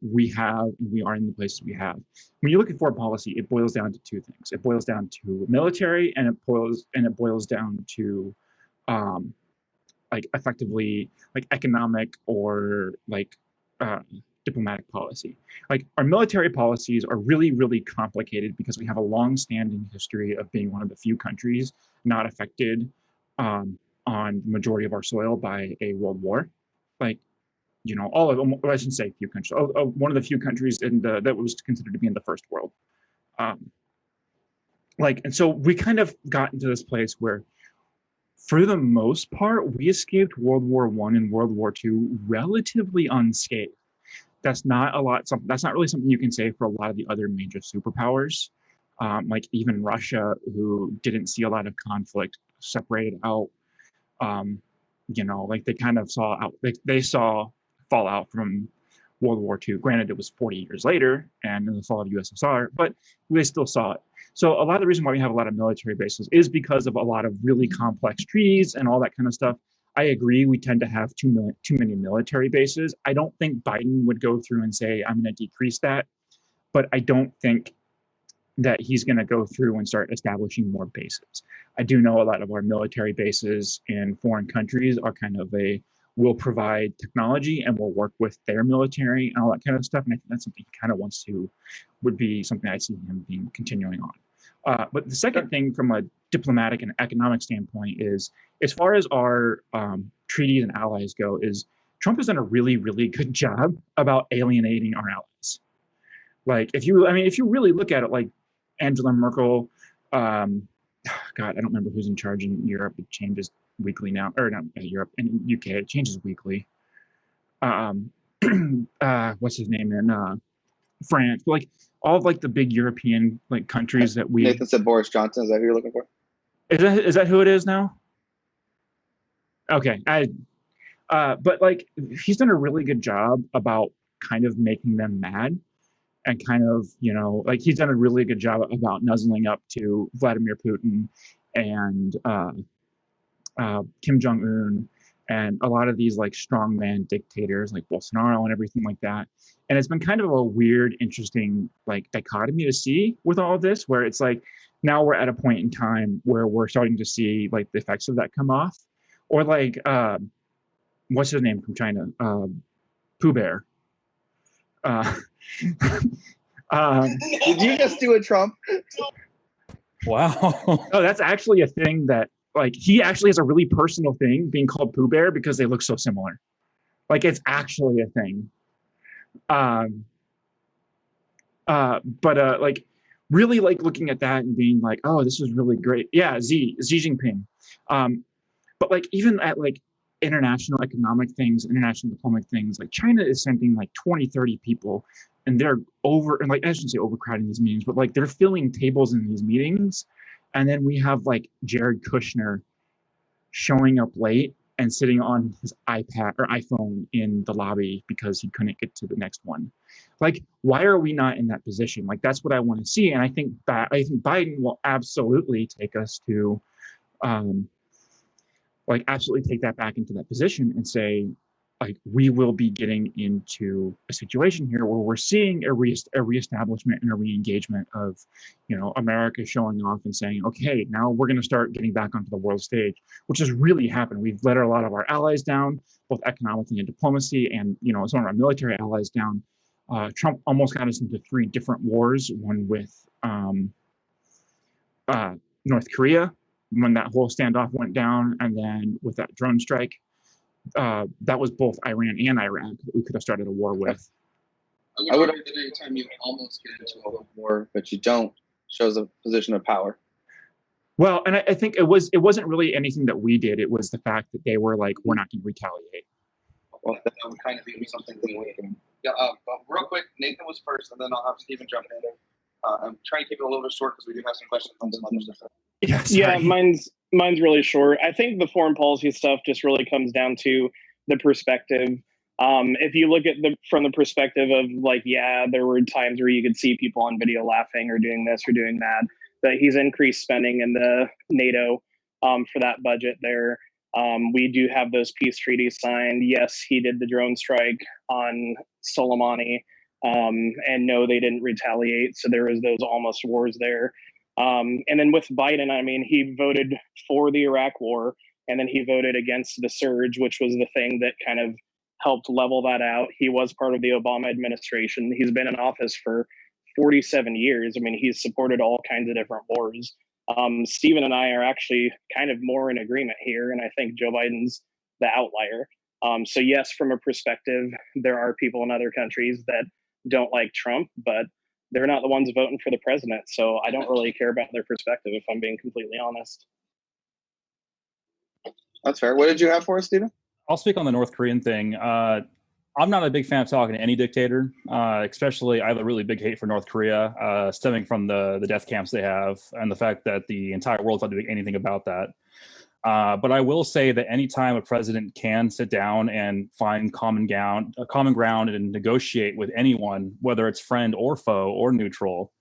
we are in the places we have. When you look at foreign policy, it boils down to two things. It boils down to military, and it boils down to effectively economic or diplomatic policy. Our military policies are really, really complicated because we have a long-standing history of being one of the few countries not affected on the majority of our soil by a world war. All of them, I shouldn't say few countries, one of the few countries that was considered to be in the first world. And so we kind of got into this place where, for the most part, we escaped World War I and World War II relatively unscathed. That's not really something you can say for a lot of the other major superpowers. Even Russia, who didn't see a lot of conflict, separated out like they kind of saw out, they saw fallout from World War II. Granted, it was 40 years later and in the fall of USSR, but they still saw it. So a lot of the reason why we have a lot of military bases is because of a lot of really complex treaties and all that kind of stuff. I agree, we tend to have too many military bases. I don't think Biden would go through and say, I'm going to decrease that, but I don't think that he's going to go through and start establishing more bases. I do know a lot of our military bases in foreign countries are kind of will provide technology and will work with their military and all that kind of stuff. And I think that's something he kind of would be something I see him being continuing on. But the second thing from a diplomatic and economic standpoint is, as far as our treaties and allies go, is Trump has done a really, really good job about alienating our allies. Like, if you really look at it, like Angela Merkel, God, I don't remember who's in charge in Europe. It changes weekly now, or not Europe, and UK, it changes weekly. What's his name in France? Like all of like the big European like countries that we. Nathan said Boris Johnson. Is that who you're looking for? Is that who it is now? Okay, but like he's done a really good job about kind of making them mad, and kind of like he's done a really good job about nuzzling up to Vladimir Putin and Kim Jong-un and a lot of these like strongman dictators like Bolsonaro and everything like that. And it's been kind of a weird, interesting like dichotomy to see with all of this, where it's like now we're at a point in time where we're starting to see like the effects of that come off. Or like what's his name from China? Pooh Bear. Did you just do a Trump? Wow. No, that's actually a thing that like he actually has a really personal thing being called Pooh Bear because they look so similar. Like it's actually a thing. But like really like looking at that and being like, oh, this is really great. Yeah, Xi Jinping. But like even at like international economic things, international diplomatic things, like China is sending like 20, 30 people, and they're and like I shouldn't say overcrowding these meetings, but like they're filling tables in these meetings. And then we have like Jared Kushner showing up late and sitting on his iPad or iPhone in the lobby because he couldn't get to the next one. Like, why are we not in that position? Like, that's what I want to see. And I think Biden will absolutely take us to, like, absolutely take that back into that position and say, like, we will be getting into a situation here where we're seeing a reestablishment and a re-engagement of, America showing off and saying, okay, now we're going to start getting back onto the world stage, which has really happened. We've let a lot of our allies down, both economically and diplomacy, and, some of our military allies down. Trump almost got us into 3 different wars, one with North Korea, when that whole standoff went down, and then with that drone strike. That was both Iran and Iraq that we could have started a war with. I would argue that anytime you almost get into a war, but you don't, shows a position of power. Well, and I think it wasn't really anything that we did. It was the fact that they were like, we're not going to retaliate. Well, that would kind of be something that we can. Yeah. Real quick, Nathan was first, and then I'll have Stephen jump in. I'm trying to keep it a little bit short because we do have some questions on some other stuff. Yeah, mine's really short. I think the foreign policy stuff just really comes down to the perspective. If you look at from the perspective of like, yeah, there were times where you could see people on video laughing or doing this or doing that he's increased spending in the NATO for that budget there. We do have those peace treaties signed. Yes, he did the drone strike on Soleimani. And no, they didn't retaliate. So there was those almost wars there. And then with Biden, I mean, he voted for the Iraq war, and then he voted against the surge, which was the thing that kind of helped level that out. He was part of the Obama administration. He's been in office for 47 years. I mean, he's supported all kinds of different wars. Stephen and I are actually kind of more in agreement here, and I think Joe Biden's the outlier. So yes, from a perspective, there are people in other countries that don't like Trump, but they're not the ones voting for the president. So I don't really care about their perspective, if I'm being completely honest. That's fair. What did you have for us, Stephen? I'll speak on the North Korean thing. I'm not a big fan of talking to any dictator, especially I have a really big hate for North Korea, stemming from the death camps they have and the fact that the entire world's not doing anything about that. But I will say that anytime a president can sit down and find common ground and negotiate with anyone, whether it's friend or foe or neutral,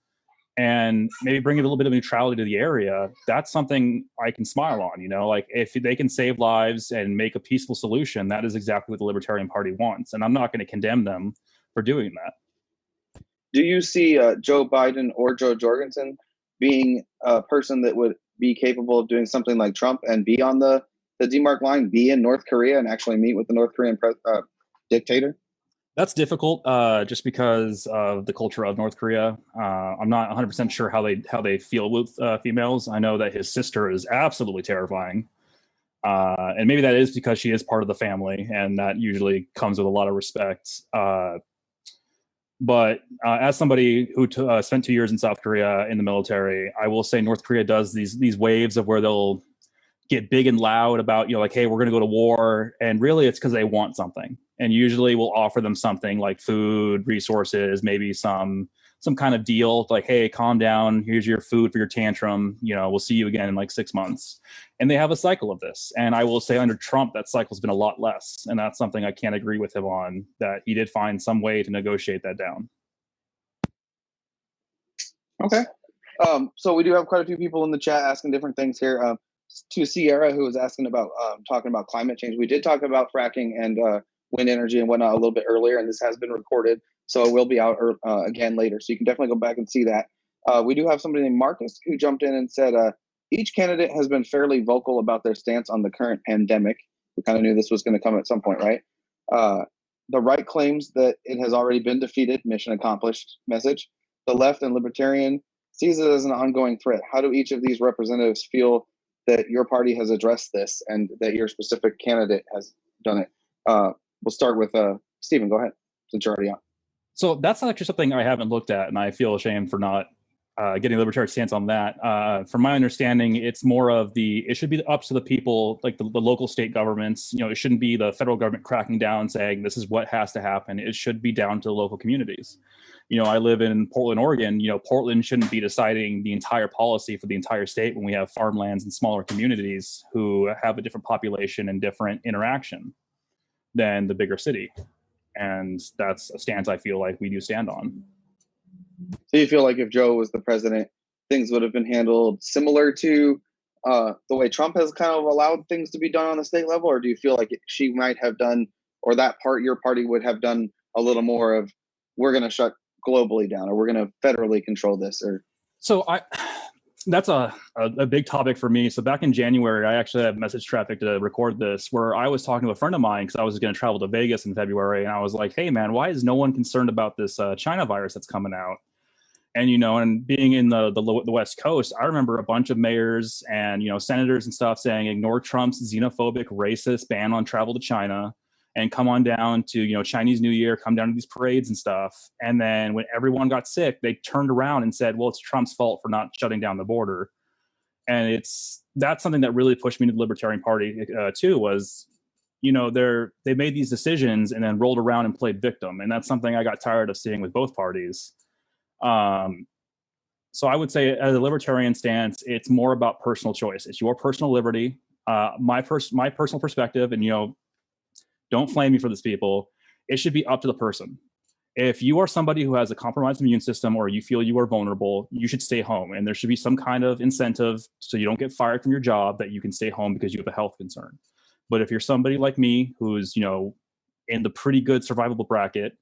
and maybe bring a little bit of neutrality to the area, that's something I can smile on. Like if they can save lives and make a peaceful solution, that is exactly what the Libertarian Party wants. And I'm not going to condemn them for doing that. Do you see Joe Biden or Joe Jorgensen being a person that would be capable of doing something like Trump and be on the demarc line, be in North Korea and actually meet with the North Korean dictator? That's difficult just because of the culture of North Korea. I'm not 100% sure how they feel with females. I know that his sister is absolutely terrifying. And maybe that is because she is part of the family, and that usually comes with a lot of respect. But as somebody who spent 2 years in South Korea in the military, I will say North Korea does these waves of where they'll get big and loud about, like, hey, we're going to go to war. And really it's because they want something. And usually we'll offer them something like food, resources, maybe some kind of deal like, hey, calm down. Here's your food for your tantrum. We'll see you again in like 6 months. And they have a cycle of this. And I will say under Trump, that cycle's been a lot less. And that's something I can't agree with him on, that he did find some way to negotiate that down. Okay. So we do have quite a few people in the chat asking different things here. To Sierra, who was asking about talking about climate change, we did talk about fracking and wind energy and whatnot a little bit earlier, and this has been recorded, so it will be out again later. So you can definitely go back and see that. We do have somebody named Marcus who jumped in and said, each candidate has been fairly vocal about their stance on the current pandemic. We kind of knew this was going to come at some point, right? The right claims that it has already been defeated, mission accomplished message. The left and libertarian sees it as an ongoing threat. How do each of these representatives feel that your party has addressed this and that your specific candidate has done it? We'll start with Stephen. Go ahead, since you're already on. So that's actually something I haven't looked at, and I feel ashamed for not getting a libertarian stance on that. From my understanding, it's more of it should be up to the people, like the local state governments. It shouldn't be the federal government cracking down saying this is what has to happen. It should be down to the local communities. I live in Portland, Oregon. Portland shouldn't be deciding the entire policy for the entire state when we have farmlands and smaller communities who have a different population and different interaction than the bigger city. And that's a stance I feel like we do stand on. So you feel like if Joe was the president, things would have been handled similar to the way Trump has kind of allowed things to be done on the state level? Or do you feel like she might have done, or your party would have done a little more of, we're going to shut globally down, or we're going to federally control this? Or that's a big topic for me. So back in January, I actually had message traffic to record this, where I was talking to a friend of mine because I was going to travel to Vegas in February. And I was like, hey, man, why is no one concerned about this China virus that's coming out? And, and being in the West Coast, I remember a bunch of mayors and, senators and stuff saying, ignore Trump's xenophobic, racist ban on travel to China and come on down to, Chinese New Year, come down to these parades and stuff. And then when everyone got sick, they turned around and said, well, it's Trump's fault for not shutting down the border. And that's something that really pushed me to the Libertarian Party too, was, they made these decisions and then rolled around and played victim. And that's something I got tired of seeing with both parties. So I would say as a libertarian stance, it's more about personal choice. It's your personal liberty. My personal perspective, and, don't flame me for this, people. It should be up to the person. If you are somebody who has a compromised immune system or you feel you are vulnerable, you should stay home. And there should be some kind of incentive so you don't get fired from your job, that you can stay home because you have a health concern. But if you're somebody like me who's, in the pretty good survivable bracket,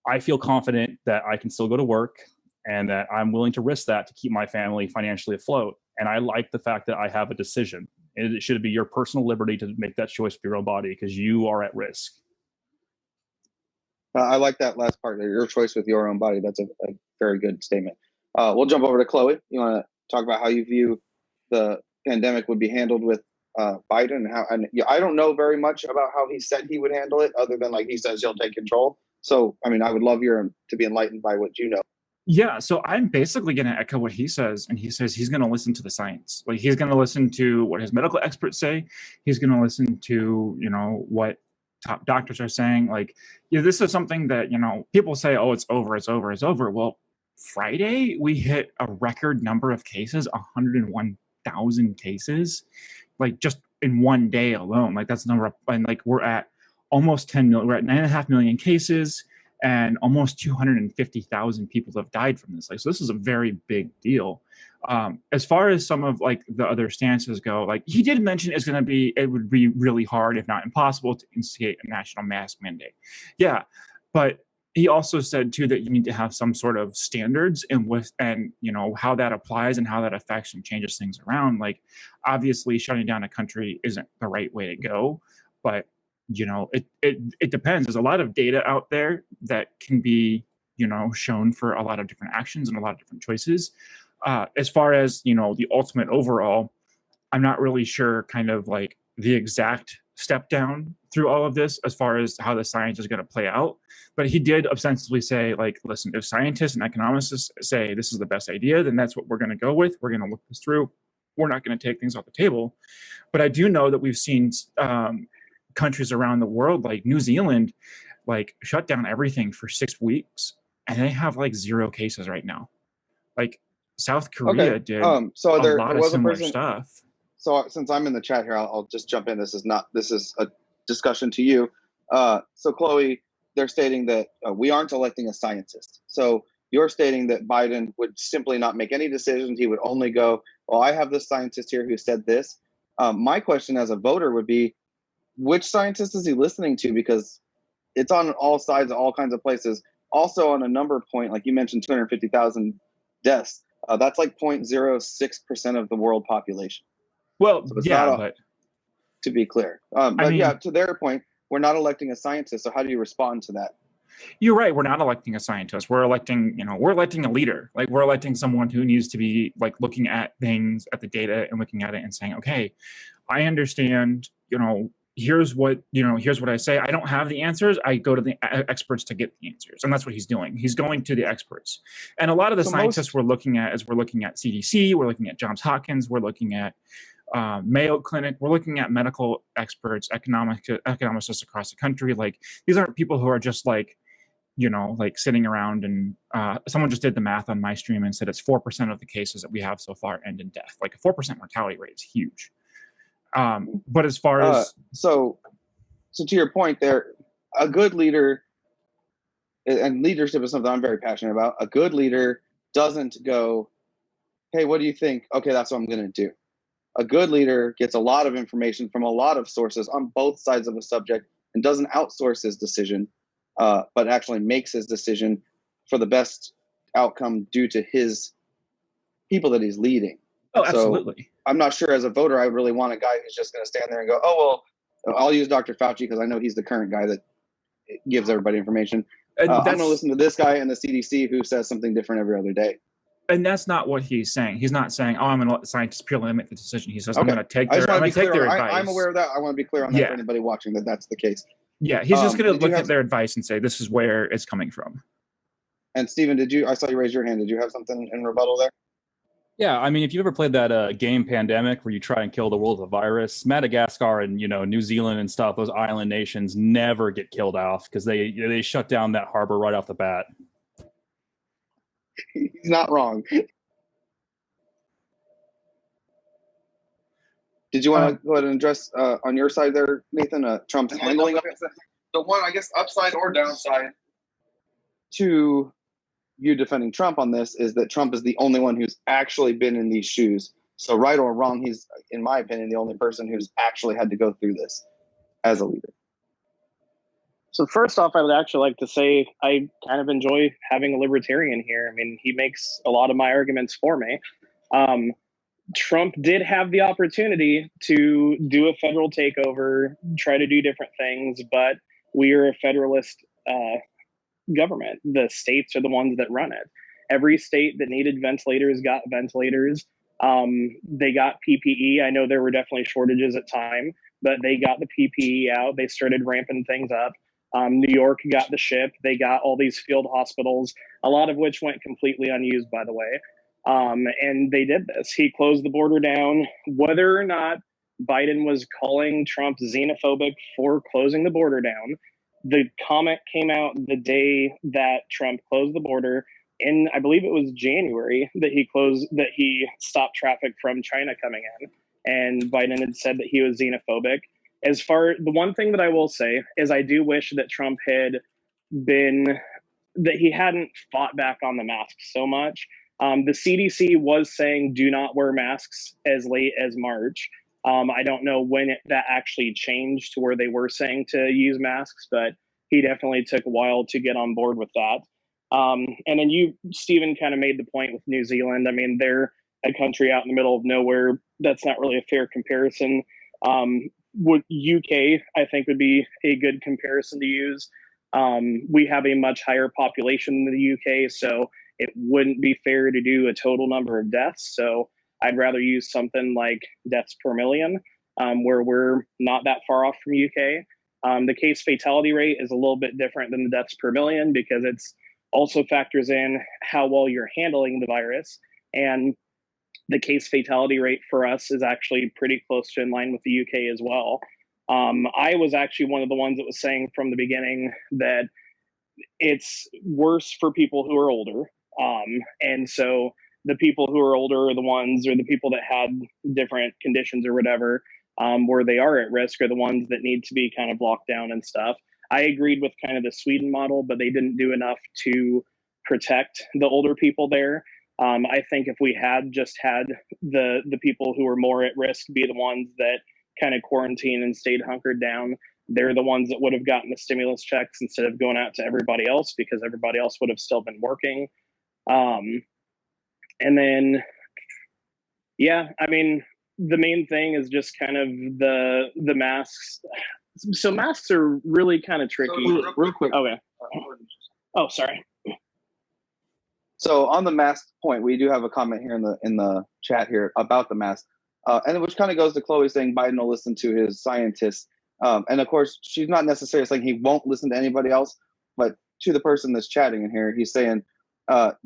I feel confident that I can still go to work and that I'm willing to risk that to keep my family financially afloat. And I like the fact that I have a decision. It should be your personal liberty to make that choice with your own body, because you are at risk. I like that last part, your choice with your own body. That's a very good statement. We'll jump over to Chloe. You want to talk about how you view the pandemic would be handled with Biden, and how? And I don't know very much about how he said he would handle it, other than like he says he'll take control. So, I mean, I would love to be enlightened by what you know. Yeah, so I'm basically going to echo what he says, and he says he's going to listen to the science. Like, he's going to listen to what his medical experts say. He's going to listen to, what top doctors are saying. Like, this is something that, people say, oh, it's over, it's over, it's over. Well, Friday, we hit a record number of cases, 101,000 cases, like just in one day alone. Like that's the number, and like we're at almost 10 million. We're at 9.5 million cases, and almost 250,000 people have died from this. Like, so this is a very big deal. As far as some of like the other stances go, like he did mention it would be really hard, if not impossible, to instigate a national mask mandate. Yeah, but he also said too that you need to have some sort of standards and you know how that applies and how that affects and changes things around. Like obviously shutting down a country isn't the right way to go, but you know it depends. There's a lot of data out there that can be, you know, shown for a lot of different actions and a lot of different choices. As far as, you know, the ultimate overall, I'm not really sure kind of like the exact step down through all of this as far as how the science is going to play out. But he did ostensibly say, like, listen, if scientists and economists say this is the best idea, then that's what we're going to go with. We're going to look this through. We're not going to take things off the table. But I do know that we've seen countries around the world, like New Zealand, like shut down everything for 6 weeks, and they have like 0 cases right now. Like South Korea did so there a lot of was similar a person, stuff. So since I'm in the chat here, I'll just jump in. This is a discussion to you. So Chloe, they're stating that we aren't electing a scientist. So you're stating that Biden would simply not make any decisions. He would only go, well, I have this scientist here who said this. My question as a voter would be, which scientist is he listening to? Because it's on all sides, all kinds of places. Also on a number point, like you mentioned, 250,000 deaths. That's like 0.06% of the world population. Well, so yeah, but to be clear, but yeah, to their point, we're not electing a scientist. So how do you respond to that? You're right. We're not electing a scientist. We're electing, you know, we're electing a leader. Like we're electing someone who needs to be like looking at things, at the data, and looking at it and saying, okay, I understand. You know, here's what I say. I don't have the answers. I go to the experts to get the answers, and that's what he's doing. He's going to the experts, and a lot of the scientists we're looking at CDC, we're looking at Johns Hopkins, we're looking at Mayo Clinic, we're looking at medical experts, economists across the country. Like these aren't people who are just like, you know, like sitting around and someone just did the math on my stream and said it's 4% of the cases that we have so far end in death. Like a 4% mortality rate is huge. But as far as so to your point there, a good leader, and leadership is something I'm very passionate about. A good leader doesn't go, hey, what do you think? Okay, that's what I'm going to do. A good leader gets a lot of information from a lot of sources on both sides of a subject and doesn't outsource his decision, but actually makes his decision for the best outcome due to his people that he's leading. Oh, absolutely. So I'm not sure as a voter I would really want a guy who's just going to stand there and go, oh, well, I'll use Dr. Fauci because I know he's the current guy that gives everybody information. I'm going to listen to this guy in the CDC who says something different every other day. And that's not what he's saying. He's not saying, oh, I'm going to let scientists purely make the decision. He says, I'm going to take their advice. I'm aware of that. I want to be clear on that for anybody watching that that's the case. Yeah, he's just going to look at their advice and say, this is where it's coming from. And Stephen, I saw you raise your hand. Did you have something in rebuttal there? Yeah, I mean, if you ever played that game Pandemic where you try and kill the world with a virus, Madagascar and, you know, New Zealand and stuff, those island nations never get killed off because they shut down that harbor right off the bat. He's not wrong. Did you want to go ahead and address on your side there, Nathan, Trump's handling of it? The one, I guess, upside or downside to you defending Trump on this is that Trump is the only one who's actually been in these shoes. So right or wrong, he's, in my opinion, the only person who's actually had to go through this as a leader. So first off, I would actually like to say I kind of enjoy having a libertarian here. I mean, he makes a lot of my arguments for me. Trump did have the opportunity to do a federal takeover, try to do different things, but we are a federalist government. The states are the ones that run it. Every state that needed ventilators got ventilators. They got PPE. I know there were definitely shortages at time, but they got the PPE out. They started ramping things up. New York got the ship. They got all these field hospitals, a lot of which went completely unused, by the way. And they did this. He closed the border down. Whether or not Biden was calling Trump xenophobic for closing the border down, the comment came out the day that Trump closed the border in, I believe it was January, that he stopped traffic from China coming in. and Biden had said that he was xenophobic. The one thing that I will say is I do wish that Trump he hadn't fought back on the masks so much. The CDC was saying do not wear masks as late as March. I don't know when that actually changed to where they were saying to use masks, but he definitely took a while to get on board with that. And then Stephen, kind of made the point with New Zealand. I mean, they're a country out in the middle of nowhere. That's not really a fair comparison. UK, I think, would be a good comparison to use. We have a much higher population than the UK, so it wouldn't be fair to do a total number of deaths. So I'd rather use something like deaths per million, where we're not that far off from UK. The case fatality rate is a little bit different than the deaths per million because it's also factors in how well you're handling the virus. And the case fatality rate for us is actually pretty close to in line with the UK as well. I was actually one of the ones that was saying from the beginning that it's worse for people who are older. And so the people who are older are the ones, or the people that had different conditions or whatever, where they are at risk, are the ones that need to be kind of locked down and stuff. I agreed with kind of the Sweden model, but they didn't do enough to protect the older people there. I think if we had just had the people who were more at risk be the ones that kind of quarantined and stayed hunkered down, they're the ones that would have gotten the stimulus checks instead of going out to everybody else, because everybody else would have still been working. And then, yeah, I mean, the main thing is just kind of the masks. So masks are really kind of tricky. So, real quick. Okay. Oh, sorry. So on the mask point, we do have a comment here in the chat here about the mask, and which kind of goes to Chloe saying Biden will listen to his scientists. And of course, she's not necessarily saying he won't listen to anybody else, but to the person that's chatting in here, he's saying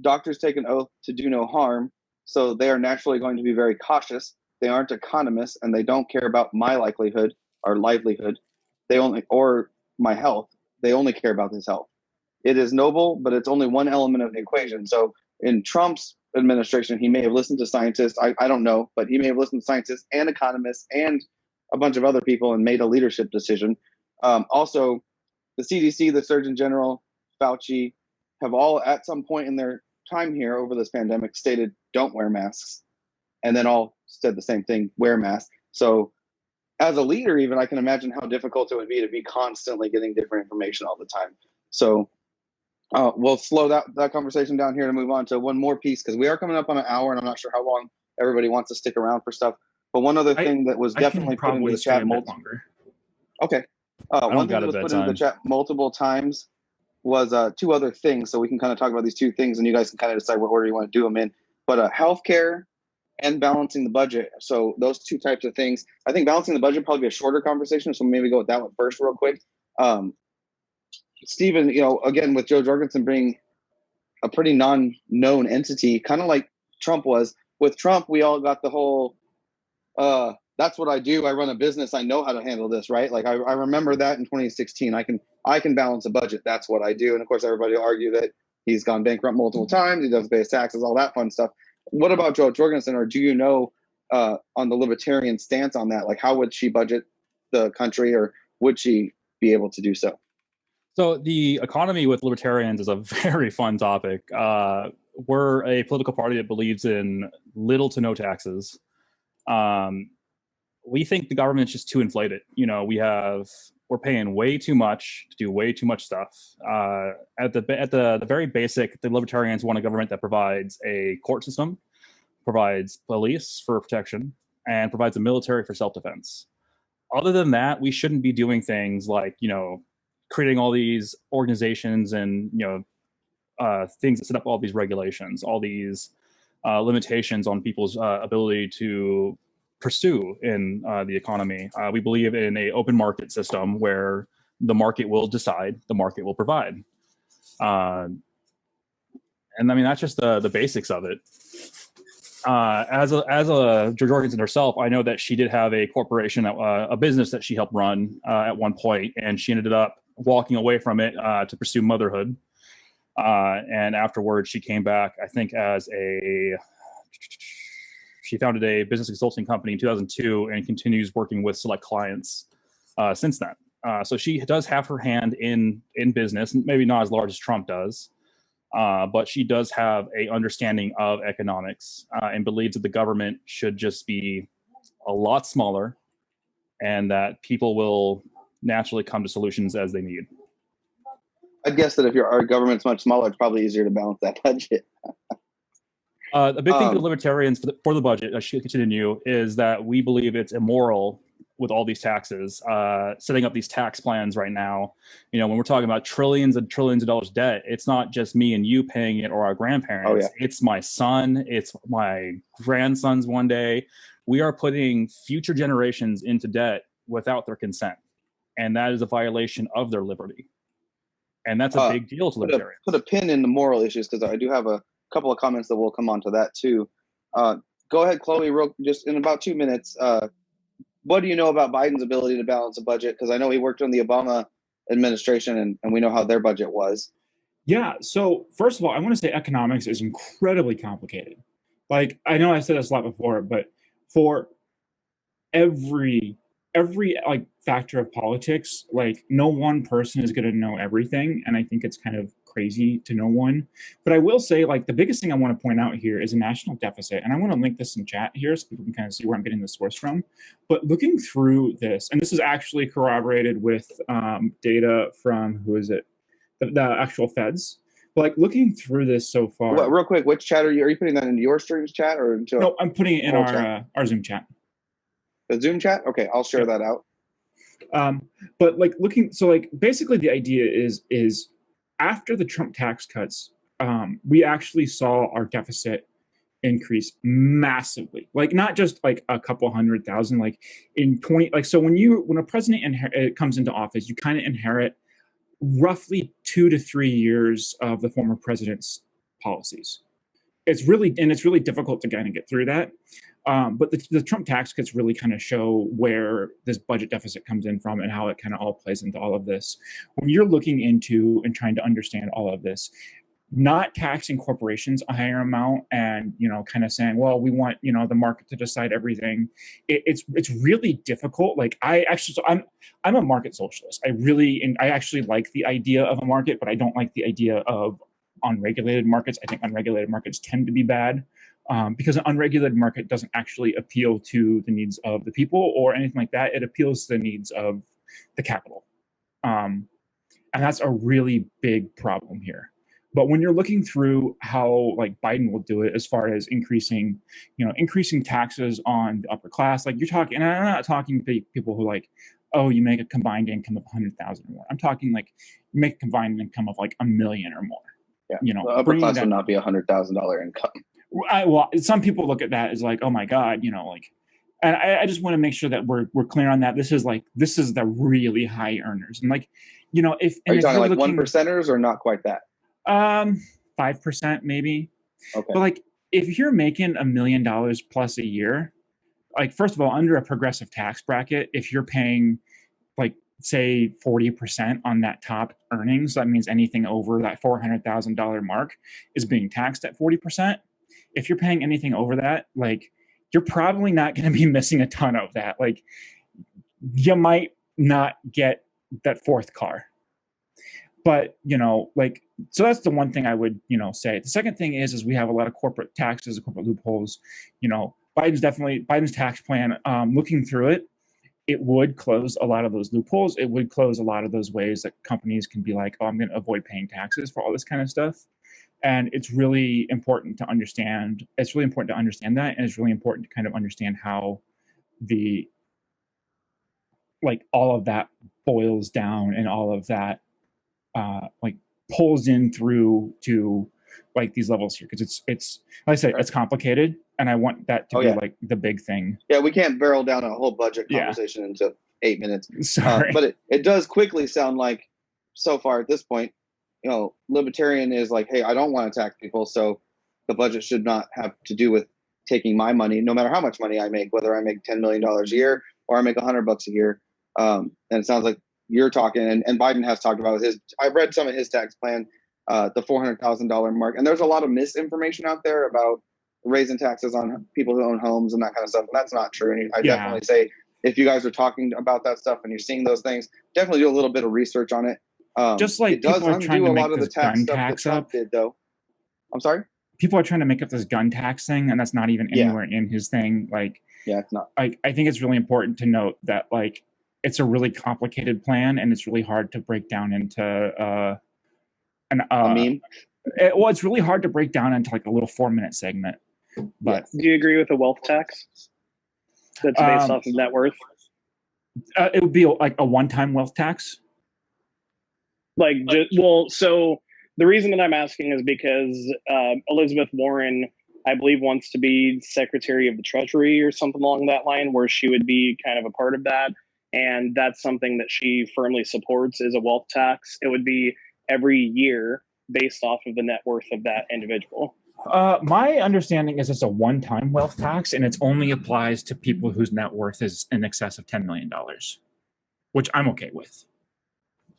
doctors take an oath to do no harm, so they are naturally going to be very cautious. They aren't economists, and they don't care about my likelihood or livelihood. Or my health. They only care about his health. It is noble, but it's only one element of the equation. So in Trump's administration, he may have listened to scientists. I don't know, but he may have listened to scientists and economists and a bunch of other people and made a leadership decision. Also, the CDC, the Surgeon General, Fauci, have all at some point in their time here over this pandemic stated, don't wear masks. And then all said the same thing, wear masks. So as a leader, even, I can imagine how difficult it would be to be constantly getting different information all the time. So we'll slow that conversation down here to move on to one more piece, because we are coming up on an hour, and I'm not sure how long everybody wants to stick around for stuff. But one other thing that was definitely put into the chat longer. Okay. One thing that was put into the chat multiple times was two other things. So we can kind of talk about these two things, and you guys can kind of decide what order you want to do them in. But healthcare and balancing the budget. So those two types of things. I think balancing the budget probably be a shorter conversation, so maybe go with that one first real quick. Stephen, again, with Joe Jorgensen being a pretty non-known entity, kind of like Trump was. With Trump, we all got the whole, that's what I do. I run a business. I know how to handle this, right? Like I remember that in 2016. I can balance a budget. That's what I do. And of course, everybody will argue that he's gone bankrupt multiple times. He doesn't pay his taxes, all that fun stuff. What about Joe Jorgensen, or do you know on the libertarian stance on that? Like, how would she budget the country, or would she be able to do so? So the economy with libertarians is a very fun topic. We're a political party that believes in little to no taxes. We think the government's just too inflated. We're paying way too much to do way too much stuff. At the very basic, the libertarians want a government that provides a court system, provides police for protection, and provides a military for self-defense. Other than that, we shouldn't be doing things like, creating all these organizations and, things that set up all these regulations, all these limitations on people's ability to pursue in the economy. We believe in an open market system where the market will decide, the market will provide. And I mean, that's just the basics of it. As a Jorgensen herself, I know that she did have a corporation, a business that she helped run at one point, and she ended up walking away from it to pursue motherhood. And afterwards, she came back, I think, she She founded a business consulting company in 2002 and continues working with select clients since then. So she does have her hand in business, maybe not as large as Trump does, but she does have a understanding of economics and believes that the government should just be a lot smaller and that people will naturally come to solutions as they need. I guess that if our government's much smaller, it's probably easier to balance that budget. A big thing for the libertarians for the budget, I should continue, is that we believe it's immoral with all these taxes, setting up these tax plans right now. You know, when we're talking about trillions and trillions of dollars debt, it's not just me and you paying it or our grandparents. Oh, yeah. It's my son. It's my grandsons one day. We are putting future generations into debt without their consent. And that is a violation of their liberty. And that's a big deal to libertarians. Put a pin in the moral issues, because I do have a couple of comments that will come on to that too. Go ahead, Chloe, just in about 2 minutes. What do you know about Biden's ability to balance a budget? Because I know he worked on the Obama administration, and we know how their budget was. Yeah. So first of all, I want to say economics is incredibly complicated. Like, I know I said this a lot before, but for every like factor of politics, like no one person is going to know everything. And I think it's kind of crazy to know one. But I will say, like, the biggest thing I want to point out here is a national deficit. And I want to link this in chat here so people can kind of see where I'm getting the source from. But looking through this, and this is actually corroborated with data from, who is it? The actual feds. But like looking through this so far. Well, real quick, which chat are you putting that into your stream's chat or into? No, I'm putting it in our Zoom chat. The Zoom chat? Okay, I'll share that out. But like basically the idea is after the Trump tax cuts, we actually saw our deficit increase massively. Like not just like a couple 100,000, like in 20, like, so when a president comes into office, you kind of inherit roughly 2 to 3 years of the former president's policies. It's really difficult to kind of get through that. But the Trump tax cuts really kind of show where this budget deficit comes in from and how it kind of all plays into all of this. When you're looking into and trying to understand all of this, not taxing corporations a higher amount and, you know, kind of saying, well, we want, you know, the market to decide everything. It's really difficult. Like I'm a market socialist. I actually like the idea of a market, but I don't like the idea of unregulated markets. I think unregulated markets tend to be bad. Because an unregulated market doesn't actually appeal to the needs of the people or anything like that. It appeals to the needs of the capital. And that's a really big problem here. But when you're looking through how like Biden will do it as far as increasing taxes on the upper class, like you're talking, and I'm not talking to people who like, oh, you make a combined income of 100,000 or more. I'm talking like you make a combined income of like $1 million or more. Yeah. You know, the upper class would not be $100,000 income. Well, some people look at that as like, oh my God, you know, like, and I just want to make sure that we're clear on that. This is the really high earners, and like, you know, are you talking like 1%ers or not quite that? 5% maybe. Okay. But like, if you're making $1 million plus a year, like, first of all, under a progressive tax bracket, if you're paying like say 40% on that top earnings, that means anything over that $400,000 mark is being taxed at 40%. If you're paying anything over that, like, you're probably not going to be missing a ton of that. Like, you might not get that fourth car. But, you know, like, so that's the one thing I would, you know, say. The second thing is we have a lot of corporate taxes, corporate loopholes. You know, Biden's tax plan, looking through it, it would close a lot of those loopholes. It would close a lot of those ways that companies can be like, oh, I'm going to avoid paying taxes for all this kind of stuff. And it's really important to understand. It's really important to understand that. And it's really important to kind of understand how all of that boils down and all of that like pulls in through to like these levels here. Because it's like I said, it's complicated. And I want that to be like the big thing. Yeah, we can't barrel down a whole budget conversation into 8 minutes. Sorry. But it does quickly sound like, so far at this point, you know, libertarian is like, hey, I don't want to tax people, so the budget should not have to do with taking my money, no matter how much money I make, whether I make $10 million a year or I make $100 a year. And it sounds like you're talking, and Biden has talked about his. I've read some of his tax plan, the $400,000 mark, and there's a lot of misinformation out there about raising taxes on people who own homes and that kind of stuff. And that's not true. And I Yeah. definitely say, if you guys are talking about that stuff and you're seeing those things, definitely do a little bit of research on it. Just like it does people are trying undo to a lot make of the this tax gun stuff that tax Trump up. did, though. I'm sorry? People are trying to make up this gun tax thing, and that's not even anywhere in his thing. Like, yeah, it's not. I think it's really important to note that, like, it's a really complicated plan, and it's really hard to break down into a meme? Well, it's really hard to break down into like a little 4-minute segment. But do you agree with the wealth tax that's based off of net worth? It would be like a one-time wealth tax. Like, well, so the reason that I'm asking is because Elizabeth Warren, I believe, wants to be Secretary of the Treasury or something along that line, where she would be kind of a part of that. And that's something that she firmly supports, is a wealth tax. It would be every year based off of the net worth of that individual. My understanding is it's a one-time wealth tax, and it only applies to people whose net worth is in excess of $10 million, which I'm okay with.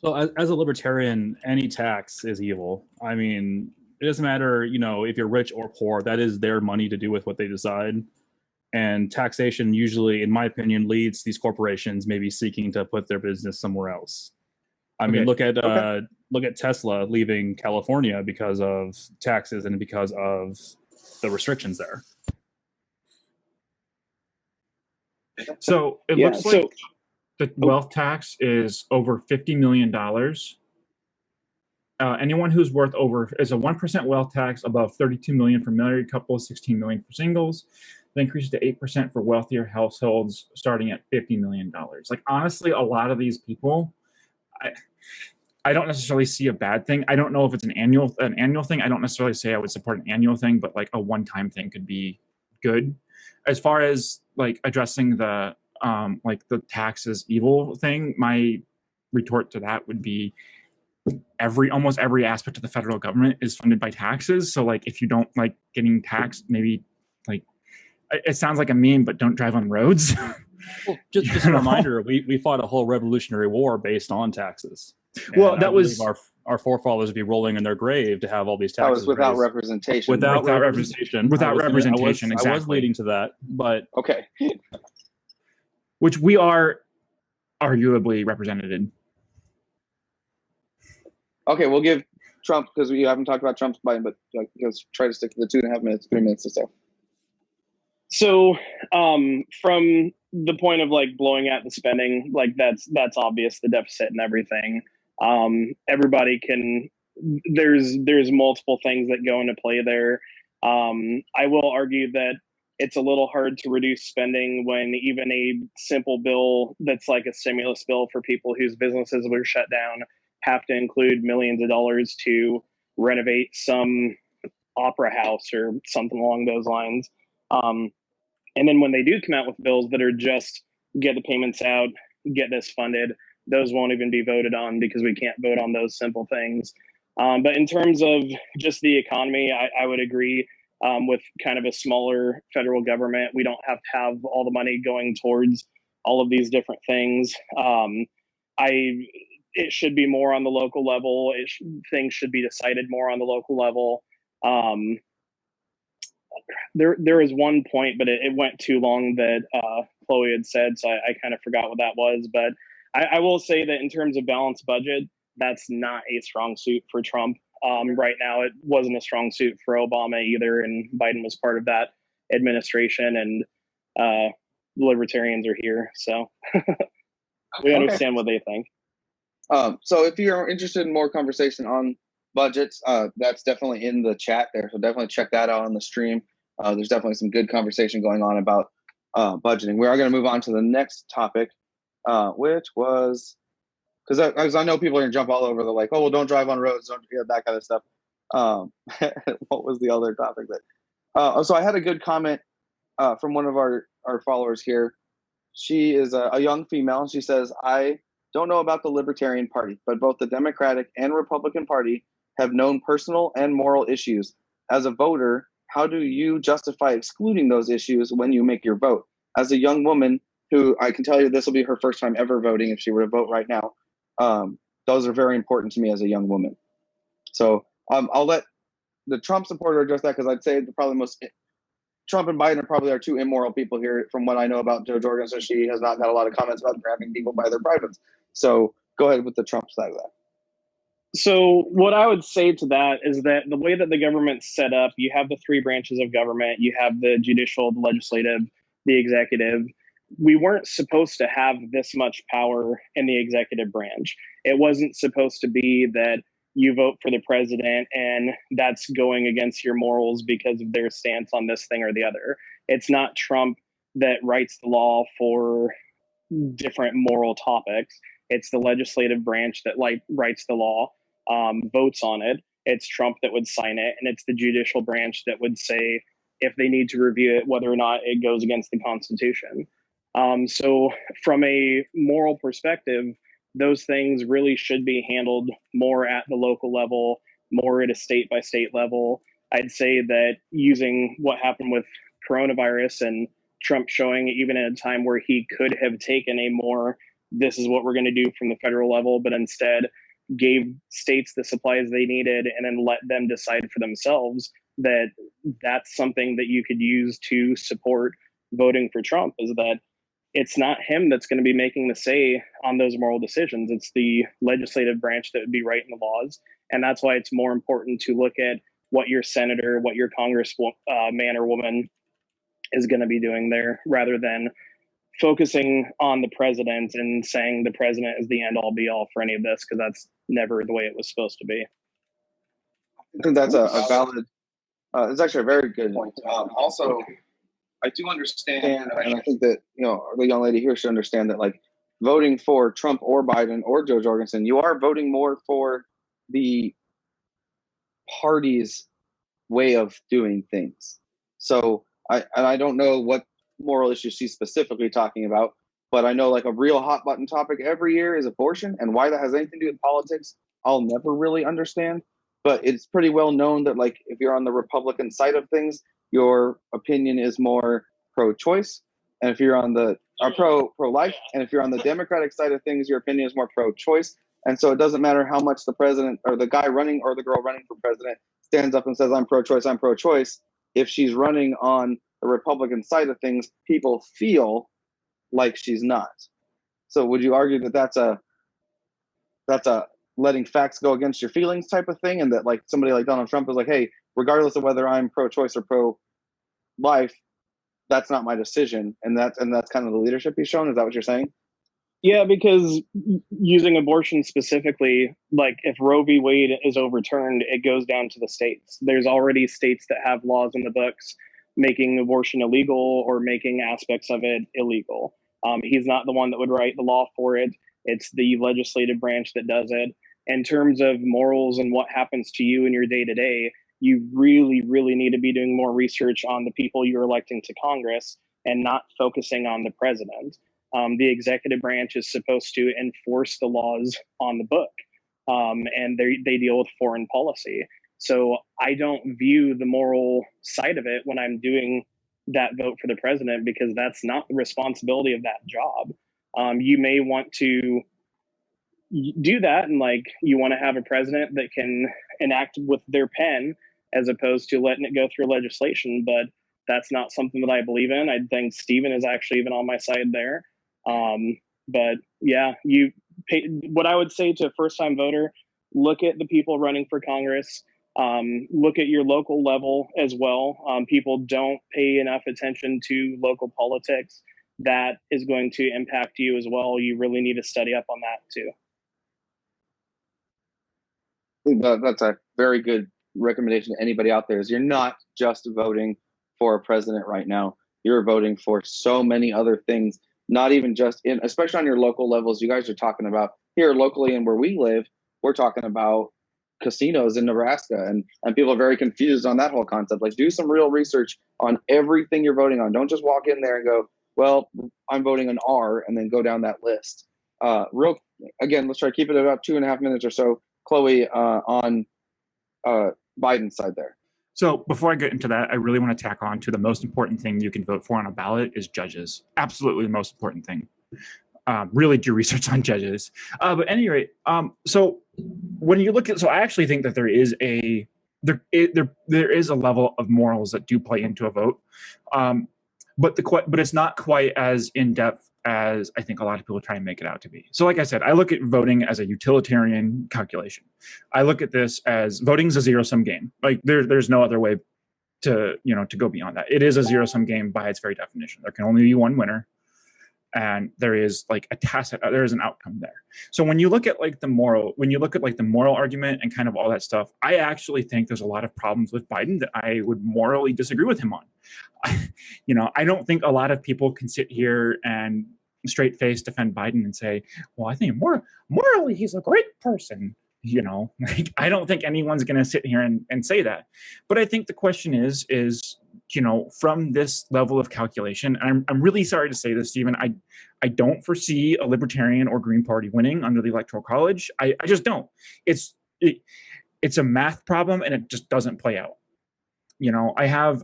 So as a libertarian, any tax is evil. I mean, it doesn't matter, if you're rich or poor, that is their money to do with what they decide. And taxation usually, in my opinion, leads these corporations maybe seeking to put their business somewhere else. I mean, look at Tesla leaving California because of taxes and because of the restrictions there. So it looks like the wealth tax is over $50 million. Anyone who's worth over is a 1% wealth tax above $32 million for married couples, $16 million for singles. That increases to 8% for wealthier households, starting at $50 million. Like, honestly, a lot of these people, I don't necessarily see a bad thing. I don't know if it's an annual thing. I don't necessarily say I would support an annual thing, but like a one-time thing could be good. As far as like addressing the like the taxes evil thing, my retort to that would be almost every aspect of the federal government is funded by taxes. So like if you don't like getting taxed, maybe like it sounds like a meme, but don't drive on roads. Well, just a reminder, we fought a whole Revolutionary War based on taxes. Well, that was our forefathers would be rolling in their grave to have all these taxes. That was without raised. representation. Without representation. Exactly. I was leading to that, but okay. Which we are arguably represented. Okay, we'll give Trump, because we haven't talked about Trump's Biden, but like, let's try to stick to the 2.5 minutes, 3 minutes or so. So from the point of like blowing out the spending, like that's obvious, the deficit and everything. Everybody can, there's multiple things that go into play there. I will argue that it's a little hard to reduce spending when even a simple bill that's like a stimulus bill for people whose businesses were shut down have to include millions of dollars to renovate some opera house or something along those lines. And then when they do come out with bills that are just get the payments out, get this funded, those won't even be voted on because we can't vote on those simple things. But in terms of just the economy, I would agree with kind of a smaller federal government. We don't have to have all the money going towards all of these different things. It should be more on the local level. Things should be decided more on the local level. There was one point, but it went too long that Chloe had said, so I kind of forgot what that was. But I will say that in terms of balanced budget, that's not a strong suit for Trump right now. It wasn't a strong suit for Obama either, and Biden was part of that administration, and libertarians are here, so we understand what they think. So if you're interested in more conversation on budgets, that's definitely in the chat there, so definitely check that out on the stream. There's definitely some good conversation going on about budgeting. We are going to move on to the next topic, which was, because I know people are going to jump all over. They're like, oh, well, don't drive on roads, don't that kind of stuff. What was the other topic that? So I had a good comment from one of our followers here. She is a young female, and she says, I don't know about the Libertarian Party, but both the Democratic and Republican Party have known personal and moral issues. As a voter, how do you justify excluding those issues when you make your vote? As a young woman who, I can tell you this will be her first time ever voting if she were to vote right now, those are very important to me as a young woman. So I'll let the Trump supporter address that, because I'd say the probably most Trump and Biden are probably our two immoral people here. From what I know about Jo Jorgensen, she has not had a lot of comments about grabbing people by their privates. So go ahead with the Trump side of that. So what I would say to that is that the way that the government's set up, you have the three branches of government. You have the judicial, the legislative, the executive. We weren't supposed to have this much power in the executive branch. It wasn't supposed to be that you vote for the president and that's going against your morals because of their stance on this thing or the other. It's not Trump that writes the law for different moral topics. It's the legislative branch that writes the law, votes on it. It's Trump that would sign it, and it's the judicial branch that would say if they need to review it, whether or not it goes against the Constitution. So from a moral perspective, those things really should be handled more at the local level, more at a state by state level. I'd say that using what happened with coronavirus and Trump showing, even at a time where he could have taken a more, this is what we're going to do from the federal level, but instead gave states the supplies they needed and then let them decide for themselves, that that's something that you could use to support voting for Trump, is that it's not him that's going to be making the say on those moral decisions. It's the legislative branch that would be writing the laws. And that's why it's more important to look at what your senator, what your congressman or woman is going to be doing there, rather than focusing on the president and saying the president is the end all be all for any of this, because that's never the way it was supposed to be. I think that's a valid, it's actually a very good point. Also, I do understand, and I think that, you know, the young lady here should understand that, like, voting for Trump or Biden or Jo Jorgensen, you are voting more for the party's way of doing things. So I don't know what moral issues she's specifically talking about, but I know, like, a real hot button topic every year is abortion, and why that has anything to do with politics, I'll never really understand. But it's pretty well known that, like, if you're on the Republican side of things, your opinion is more pro-choice, and if you're on the pro-life, and if you're on the Democratic side of things, your opinion is more pro-choice. And so it doesn't matter how much the president or the guy running or the girl running for president stands up and says, I'm pro-choice, I'm pro-choice. If she's running on the Republican side of things, people feel like she's not. So would you argue that that's a letting facts go against your feelings type of thing, and that, like, somebody like Donald Trump is like, hey, regardless of whether I'm pro-choice or pro-life, that's not my decision, and that's kind of the leadership he's shown? Is that what you're saying? Yeah, because using abortion specifically, like, if Roe v. Wade is overturned, it goes down to the states. There's already states that have laws in the books making abortion illegal or making aspects of it illegal. He's not the one that would write the law for it. It's the legislative branch that does it. In terms of morals and what happens to you in your day-to-day, you really, really need to be doing more research on the people you're electing to Congress and not focusing on the president. The executive branch is supposed to enforce the laws on the book, and they deal with foreign policy. So I don't view the moral side of it when I'm doing that vote for the president, because that's not the responsibility of that job. You may want to do that, and, like, you want to have a president that can enact with their pen as opposed to letting it go through legislation, but that's not something that I believe in. I think Stephen is actually even on my side there. But yeah, what I would say to a first-time voter, look at the people running for Congress. Look at your local level as well. People don't pay enough attention to local politics. That is going to impact you as well. You really need to study up on that too. That's a very good recommendation to anybody out there, is you're not just voting for a president right now. You're voting for so many other things, not even just especially on your local levels. You guys are talking about here locally and where we live, we're talking about casinos in Nebraska, and people are very confused on that whole concept. Like, do some real research on everything you're voting on. Don't just walk in there and go, well, I'm voting an R, and then go down that list. Again, let's try to keep it about 2.5 minutes or so. Chloe, on Biden's side there. So before I get into that, I really want to tack on to the most important thing you can vote for on a ballot is judges. Absolutely the most important thing. Really do research on judges. But at any rate, so when you look at, so I actually think that there is a there is a level of morals that do play into a vote, but it's not quite as in depth as I think a lot of people try and make it out to be. So like I said, I look at voting as a utilitarian calculation. I look at this as voting's a zero-sum game. Like there's no other way to go beyond that. It is a zero-sum game by its very definition. There can only be one winner, and there is like there is an outcome there. So when you look at like the moral argument and kind of all that stuff, I actually think there's a lot of problems with Biden that I would morally disagree with him on. I don't think a lot of people can sit here and straight face defend Biden and say, well, I think morally he's a great person. Like, I don't think anyone's going to sit here and say that. But I think the question is, from this level of calculation, and I'm really sorry to say this, Stephen, I don't foresee a Libertarian or Green Party winning under the Electoral College. I just don't. It's a math problem, and it just doesn't play out. I have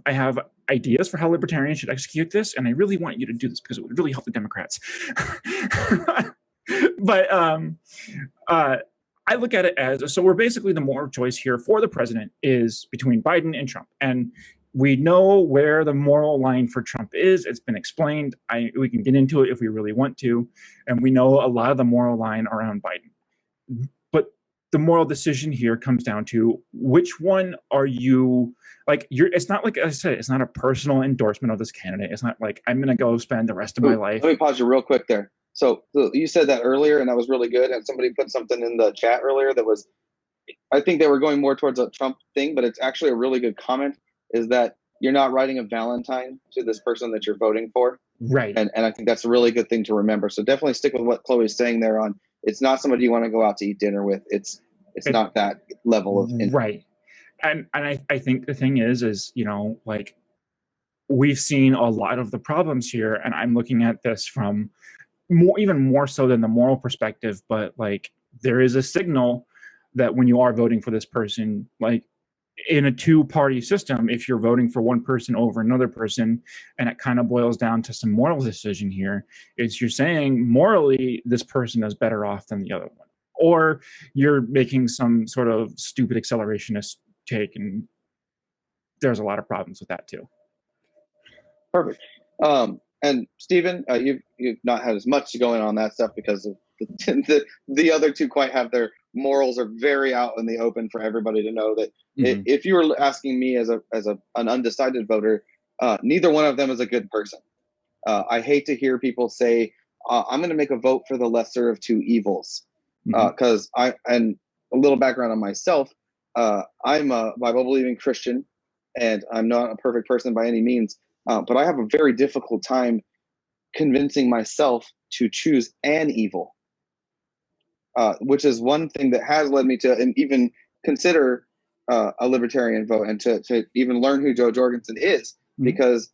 ideas for how Libertarians should execute this, and I really want you to do this because it would really help the Democrats. But I look at it as, so we're basically, the moral choice here for the president is between Biden and Trump. And we know where the moral line for Trump is. It's been explained. We can get into it if we really want to. And we know a lot of the moral line around Biden. But the moral decision here comes down to which one are you, like, it's not like I said, it's not a personal endorsement of this candidate. It's not like I'm going to go spend the rest of my life. Let me pause you real quick there. So you said that earlier, and that was really good. And somebody put something in the chat earlier that was, I think they were going more towards a Trump thing, but it's actually a really good comment, is that you're not writing a Valentine to this person that you're voting for. Right. And I think that's a really good thing to remember. So definitely stick with what Chloe's saying there on, it's not somebody you want to go out to eat dinner with. It's not that level of influence. Right. And I think the thing is, like, we've seen a lot of the problems here, and I'm looking at this from even more so than the moral perspective, but like, there is a signal that when you are voting for this person, like in a two-party system, if you're voting for one person over another person, and it kind of boils down to some moral decision here, it's you're saying morally this person is better off than the other one, or you're making some sort of stupid accelerationist take, and there's a lot of problems with that too. Perfect. And Stephen, you've not had as much going on that stuff because of the other two quite have their morals are very out in the open for everybody to know that. Mm-hmm. If you were asking me as an undecided voter, neither one of them is a good person. I hate to hear people say, I'm going to make a vote for the lesser of two evils. Because and a little background on myself, I'm a Bible-believing Christian, and I'm not a perfect person by any means. But I have a very difficult time convincing myself to choose an evil, which is one thing that has led me to even consider a libertarian vote, and to even learn who Joe Jorgensen is, because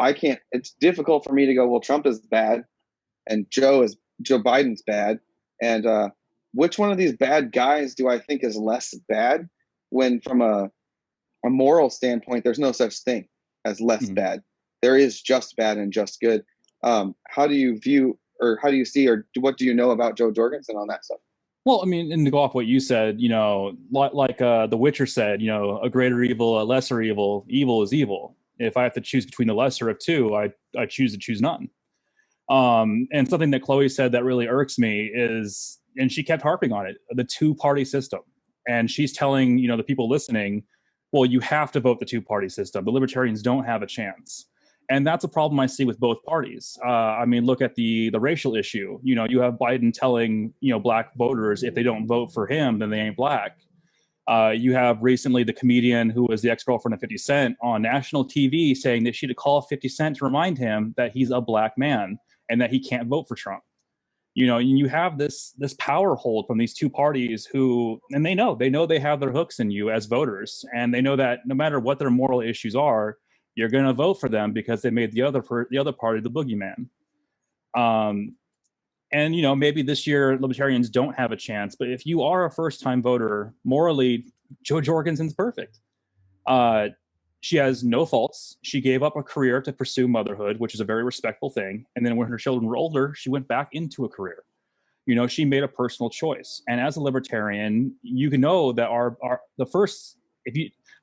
it's difficult for me to go, well, Trump is bad and Joe Biden's bad. And which one of these bad guys do I think is less bad, when from a moral standpoint, there's no such thing as less bad. There is just bad and just good. How do you view, or how do you see, or what do you know about Joe Jorgensen on that stuff? Well, I mean, and to go off what you said, like The Witcher said, a greater evil, a lesser evil, evil is evil. If I have to choose between the lesser of two, I choose to choose none. And something that Chloe said that really irks me is, and she kept harping on it, the two-party system. And she's telling, the people listening, well, you have to vote the two-party system. The libertarians don't have a chance. And that's a problem I see with both parties. I mean, look at the racial issue. You have Biden telling, black voters, if they don't vote for him, then they ain't black. You have recently the comedian who was the ex-girlfriend of 50 Cent on national TV saying that she had to call 50 Cent to remind him that he's a black man and that he can't vote for Trump. You have this power hold from these two parties who, and they know they have their hooks in you as voters, and they know that no matter what their moral issues are, you're going to vote for them because they made the other party the boogeyman. And maybe this year libertarians don't have a chance, but if you are a first-time voter, morally, Jo Jorgensen's perfect. She has no faults. She gave up a career to pursue motherhood, which is a very respectful thing. And then when her children were older, she went back into a career. She made a personal choice. And as a libertarian, you can know that the first,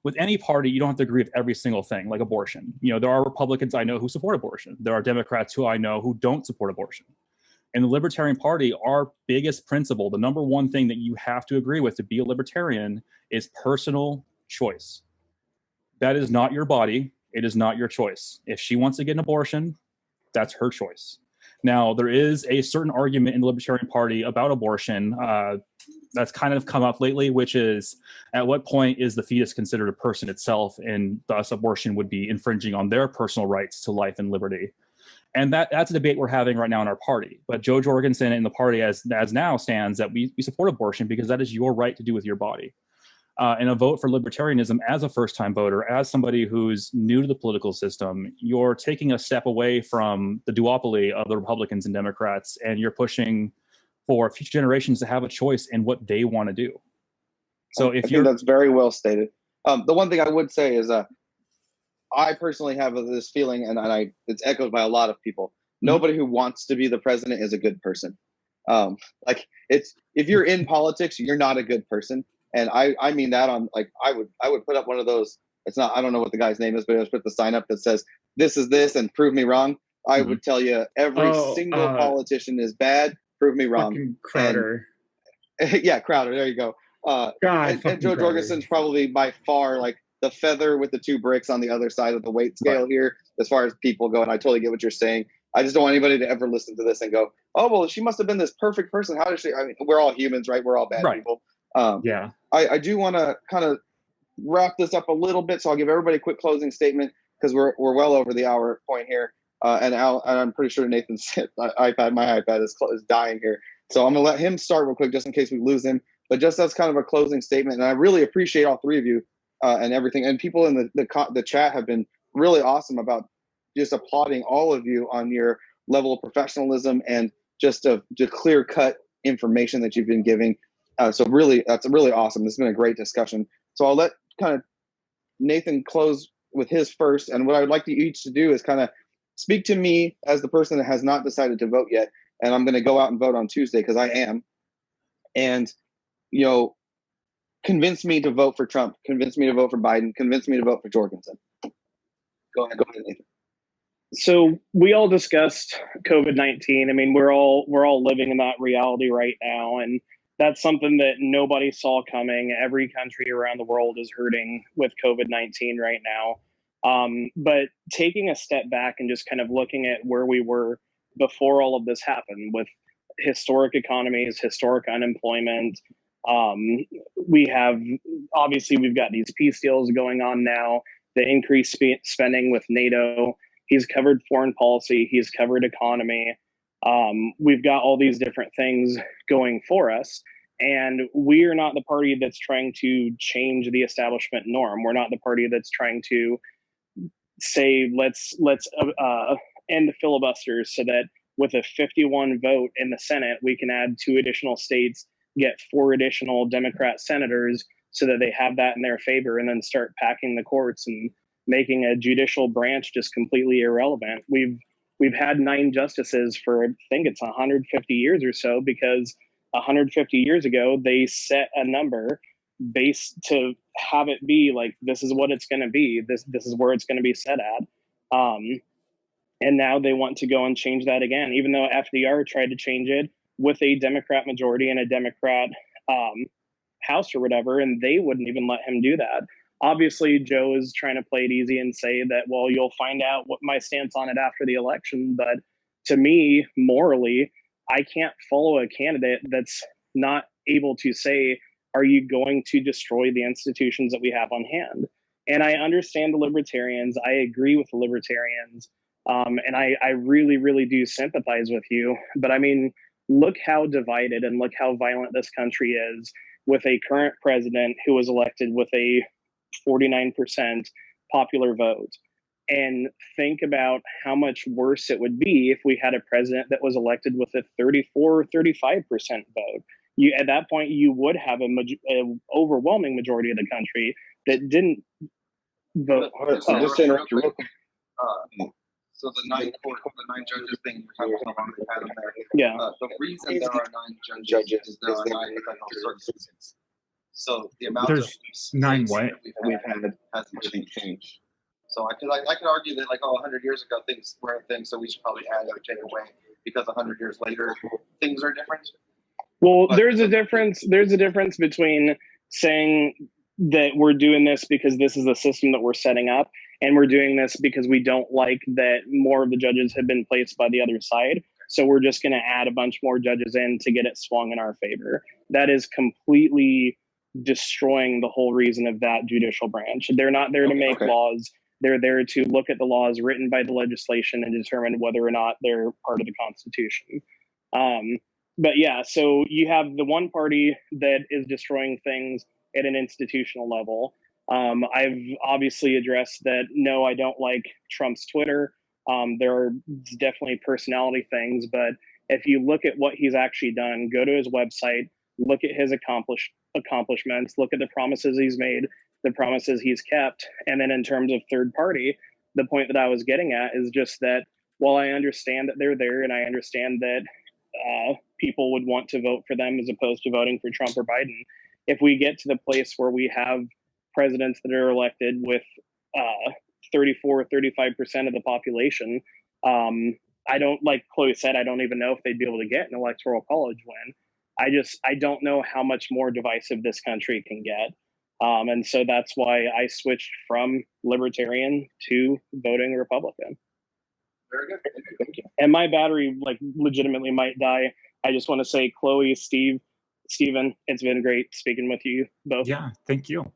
with any party, you don't have to agree with every single thing, like abortion. You know, there are Republicans I know who support abortion. There are Democrats who I know who don't support abortion. In the Libertarian Party, our biggest principle, the number one thing that you have to agree with to be a libertarian, is personal choice. That is not your body. It is not your choice. If she wants to get an abortion, that's her choice. Now, there is a certain argument in the Libertarian Party about abortion that's kind of come up lately, which is, at what point is the fetus considered a person itself, and thus abortion would be infringing on their personal rights to life and liberty. And that's a debate we're having right now in our party. But Joe Jorgensen in the party as now stands that we support abortion because that is your right to do with your body. And a vote for libertarianism as a first-time voter, as somebody who's new to the political system, you're taking a step away from the duopoly of the Republicans and Democrats, and you're pushing for future generations to have a choice in what they want to do. So I think that's very well stated. The one thing I would say is I personally have this feeling, and it's echoed by a lot of people. Nobody who wants to be the president is a good person. If you're in politics, you're not a good person. And I mean that on, like, I would put up one of those. It's not, I don't know what the guy's name is, but I just put the sign up that says, "This is this and prove me wrong." I would tell you every single politician is bad. Prove me wrong. Crowder. Yeah, Crowder. There you go. And Joe Jorgensen's probably by far like the feather with the two bricks on the other side of the weight scale here, as far as people go. And I totally get what you're saying. I just don't want anybody to ever listen to this and go, "Oh, well, she must have been this perfect person. How does she?" I mean, we're all humans, right? We're all bad people. Yeah. I do want to kind of wrap this up a little bit, so I'll give everybody a quick closing statement because we're well over the hour point here. And I'm pretty sure Nathan's my iPad is dying here, so I'm gonna let him start real quick just in case we lose him. But just as kind of a closing statement, and I really appreciate all three of you and everything, and people in the chat have been really awesome about just applauding all of you on your level of professionalism and just the clear cut information that you've been giving. So really, that's really awesome. This has been a great discussion. So I'll let kind of Nathan close with his first. And what I would like you each to do is kind of speak to me as the person that has not decided to vote yet. And I'm going to go out and vote on Tuesday because I am. And, convince me to vote for Trump. Convince me to vote for Biden. Convince me to vote for Jorgensen. Go ahead, Nathan. So we all discussed COVID-19. I mean, we're all living in that reality right now, and that's something that nobody saw coming. Every country around the world is hurting with COVID-19 right now. But taking a step back and just kind of looking at where we were before all of this happened, with historic economies, historic unemployment. We've got these peace deals going on now, the increased spending with NATO. He's covered foreign policy. He's covered economy. We've got all these different things going for us, and we are not the party that's trying to change the establishment norm. We're not the party that's trying to say let's end the filibusters so that with a 51 vote in the Senate, we can add 2 additional states, get 4 additional Democrat senators so that they have that in their favor, and then start packing the courts and making a judicial branch just completely irrelevant. We've had 9 justices for, I think it's 150 years or so, because 150 years ago, they set a number based to have it be like, this is what it's going to be. This is where it's going to be set at. And now they want to go and change that again, even though FDR tried to change it with a Democrat majority and a Democrat House or whatever, and they wouldn't even let him do that. Obviously, Joe is trying to play it easy and say that, well, you'll find out what my stance on it after the election. But to me, morally, I can't follow a candidate that's not able to say, are you going to destroy the institutions that we have on hand? And I understand the libertarians. I agree with the libertarians. And I really, really do sympathize with you. But I mean, look how divided and look how violent this country is, with a current president who was elected with a 49% popular vote. And think about how much worse it would be if we had a president that was elected with a 34 or 35% vote. At that point, you would have an overwhelming majority of the country that didn't vote. So just to interrupt you real quick. So the 9 judges thing you're talking about the pattern there. Yeah. The reason there are 9 judges is there are 9 federal circuits. So the amount There's of 9 states what? that we've had hasn't really changed. So I could argue that like 100 years ago things were a thing, so we should probably add or take away because 100 years later things are different. Well, But there's a difference. There's a difference between saying that we're doing this because this is the system that we're setting up, and we're doing this because we don't like that more of the judges have been placed by the other side. So we're just going to add a bunch more judges in to get it swung in our favor. That is completely destroying the whole reason of that judicial branch. They're not there to make laws. They're there to look at the laws written by the legislation and determine whether or not they're part of the Constitution. But yeah, so you have the one party that is destroying things at an institutional level. I've obviously addressed that, no, I don't like Trump's Twitter. There are definitely personality things, but if you look at what he's actually done, go to his website, look at his accomplishments, look at the promises he's made, the promises he's kept. And then in terms of third party, the point that I was getting at is just that while I understand that they're there and I understand that people would want to vote for them as opposed to voting for Trump or Biden, if we get to the place where we have presidents that are elected with 34, 35% of the population, I don't, like Chloe said, I don't even know if they'd be able to get an electoral college win. I don't know how much more divisive this country can get. And so that's why I switched from libertarian to voting Republican. Very good. Thank you. And my battery like legitimately might die. I just want to say, Chloe, Steven, it's been great speaking with you both. Yeah, thank you.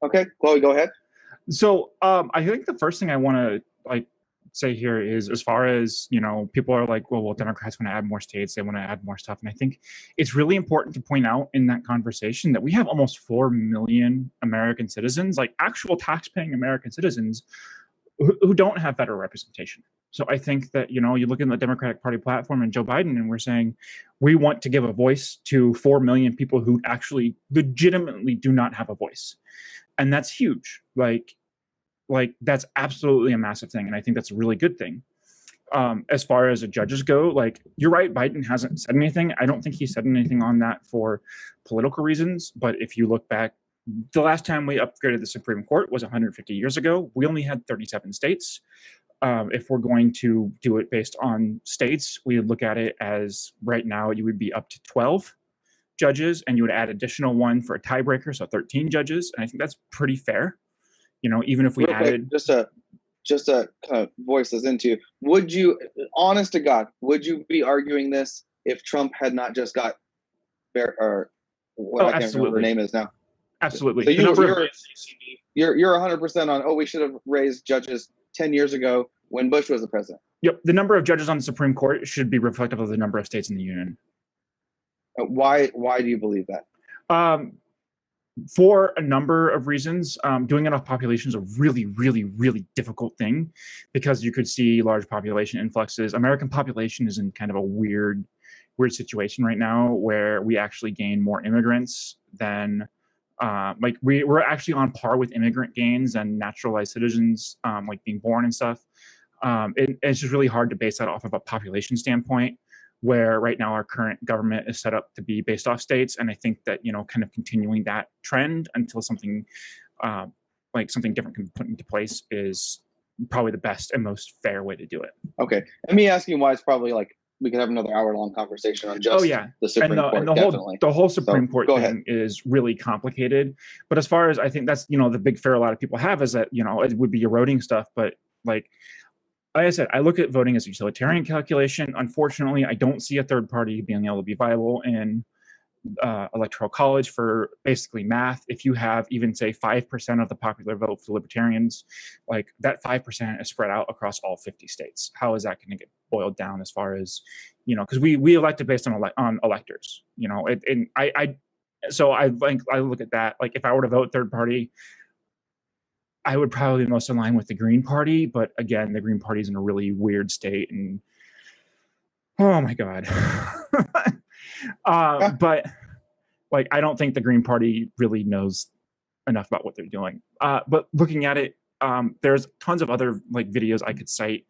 Okay, Chloe, go ahead. So I think the first thing I want to say here is, as far as, people are like, well, Democrats want to add more states, they want to add more stuff. And I think it's really important to point out in that conversation that we have almost 4 million American citizens, like actual tax-paying American citizens, who don't have federal representation. So I think that, you look in the Democratic Party platform and Joe Biden, and we're saying we want to give a voice to 4 million people who actually legitimately do not have a voice. And that's huge. Like that's absolutely a massive thing. And I think that's a really good thing. As far as the judges go, like, you're right, Biden hasn't said anything. I don't think he said anything on that for political reasons. But if you look back, the last time we upgraded the Supreme Court was 150 years ago. We only had 37 states. If we're going to do it based on states, we would look at it as right now you would be up to 12 judges, and you would add additional one for a tiebreaker, so 13 judges. And I think that's pretty fair. Even if we added just to kind of voice this into, would you, honest to God, would you be arguing this if Trump had not just got or what I can't remember her name is now? Absolutely. So you're 100% on, we should have raised judges 10 years ago when Bush was the president. Yep. The number of judges on the Supreme Court should be reflective of the number of states in the union. Why do you believe that? For a number of reasons. Doing it off population is a really, really, really difficult thing, because you could see large population influxes. American population is in kind of a weird situation right now, where we actually gain more immigrants than we're actually on par with immigrant gains and naturalized citizens, like being born and stuff. It's just really hard to base that off of a population standpoint, where right now our current government is set up to be based off states. And I think that, kind of continuing that trend until something something different can be put into place is probably the best and most fair way to do it. Okay. And me asking why is probably like, we could have another hour-long conversation on just the Supreme Court. And the whole Supreme Court thing is really complicated. But as far as, I think that's, the big fear a lot of people have is that, it would be eroding stuff. But like I said, I look at voting as a utilitarian calculation. Unfortunately, I don't see a third party being able to be viable in electoral college for basically math. If you have even, say, 5% of the popular vote for libertarians, like that 5% is spread out across all 50 states. How is that going to get boiled down as far as, because we elected based on electors, so I look at that. Like, if I were to vote third party, I would probably be most in line with the Green Party. But again, the Green Party is in a really weird state, and oh my God. But like, I don't think the Green Party really knows enough about what they're doing. But looking at it, there's tons of other like videos I could cite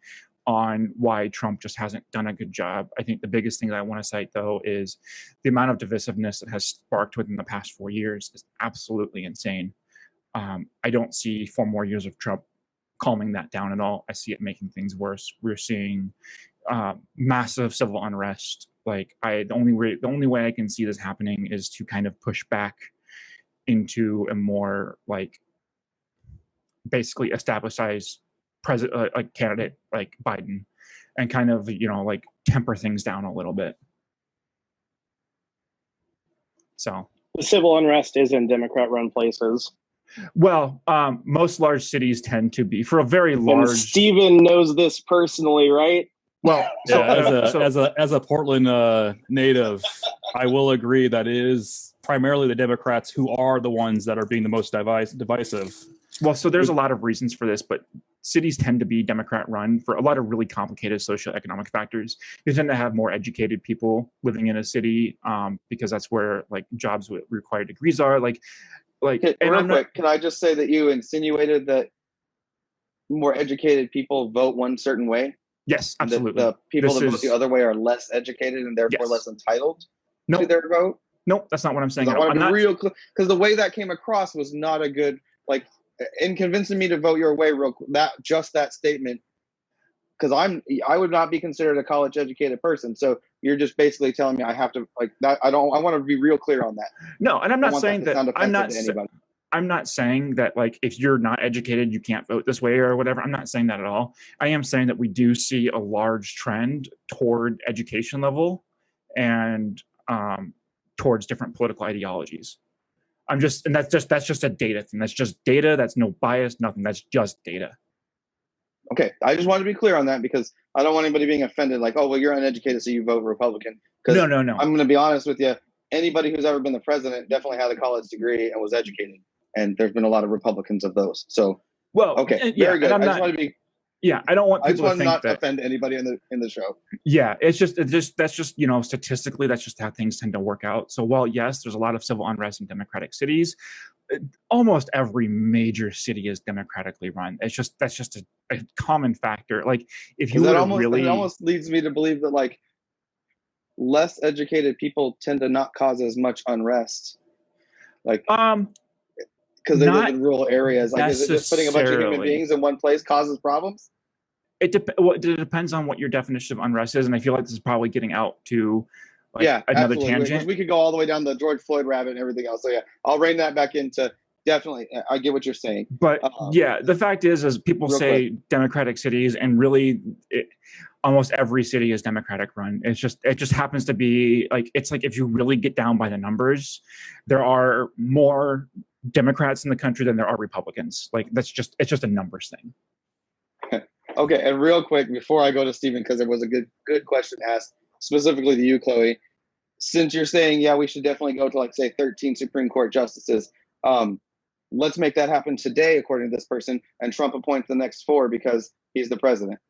on why Trump just hasn't done a good job. I think the biggest thing that I want to cite, though, is the amount of divisiveness that has sparked within the past 4 years is absolutely insane. I don't see 4 more years of Trump calming that down at all. I see it making things worse. We're seeing massive civil unrest. Like the only way I can see this happening is to kind of push back into a more like basically established president like candidate like Biden, and kind of like temper things down a little bit. So the civil unrest is in Democrat-run places. Well, most large cities tend to be for a very large. And Steven knows this personally, right? Well, as a Portland native, I will agree that it is primarily the Democrats who are the ones that are being the most divisive. Well, so there's a lot of reasons for this, but cities tend to be Democrat-run for a lot of really complicated socioeconomic factors. You tend to have more educated people living in a city because that's where like jobs with required degrees are. Like, real quick, can I just say that you insinuated that more educated people vote one certain way? Yes, absolutely. The people that vote the other way are less educated and therefore less entitled to their vote? Nope, that's not what I'm saying. I want to be real clear, because the way that came across was not a good, like, in convincing me to vote your way. That statement, because I would not be considered a college educated person. So you're just basically telling me I have to like that. I want to be real clear on that. No, and I'm not saying that. I'm not saying that like if you're not educated you can't vote this way or whatever. I'm not saying that at all. I am saying that we do see a large trend toward education level and towards different political ideologies. That's just a data thing. That's just data. That's no bias, nothing. That's just data. Okay, I just want to be clear on that because I don't want anybody being offended. Like, oh, well, you're uneducated, so you vote Republican. No. I'm going to be honest with you. Anybody who's ever been the president definitely had a college degree and was educated, and there's been a lot of Republicans of those. So, well, okay, very good. I just want to be. Yeah, I don't want people to think not that, offend anybody in the show. Yeah, that's just statistically that's just how things tend to work out. So while yes, there's a lot of civil unrest in democratic cities, almost every major city is democratically run. That's just a common factor. Like if you it almost leads me to believe that like less educated people tend to not cause as much unrest. Like because they live in rural areas. Like, is it just putting a bunch of human beings in one place causes problems? It depends on what your definition of unrest is, and I feel like this is probably getting out to another absolutely. tangent. We could go all the way down the George Floyd rabbit and everything else. So yeah, I'll rein that back into definitely. I get what you're saying, but the fact is people say democratic cities, and really, almost every city is Democratic run. It just happens to be like it's like if you really get down by the numbers, there are more Democrats in the country than there are Republicans. Like it's just a numbers thing. Okay, and real quick before I go to Stephen, because there was a good question asked specifically to you, Chloe. Since you're saying we should definitely go to like say 13 Supreme Court justices, let's make that happen today, according to this person, and Trump appoints the next 4 because he's the president.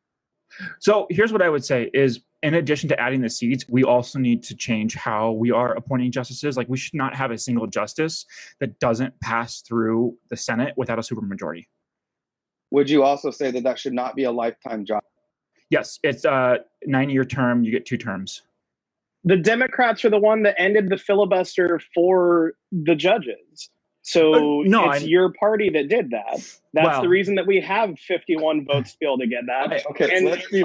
So here's what I would say is, in addition to adding the seats, we also need to change how we are appointing justices. Like we should not have a single justice that doesn't pass through the Senate without a supermajority. Would you also say that should not be a lifetime job? Yes, it's a 9-year term. You get 2 terms. The Democrats are the one that ended the filibuster for the judges. So it's your party that did that. That's the reason that we have 51 votes to be able to get that. Okay, and let's see.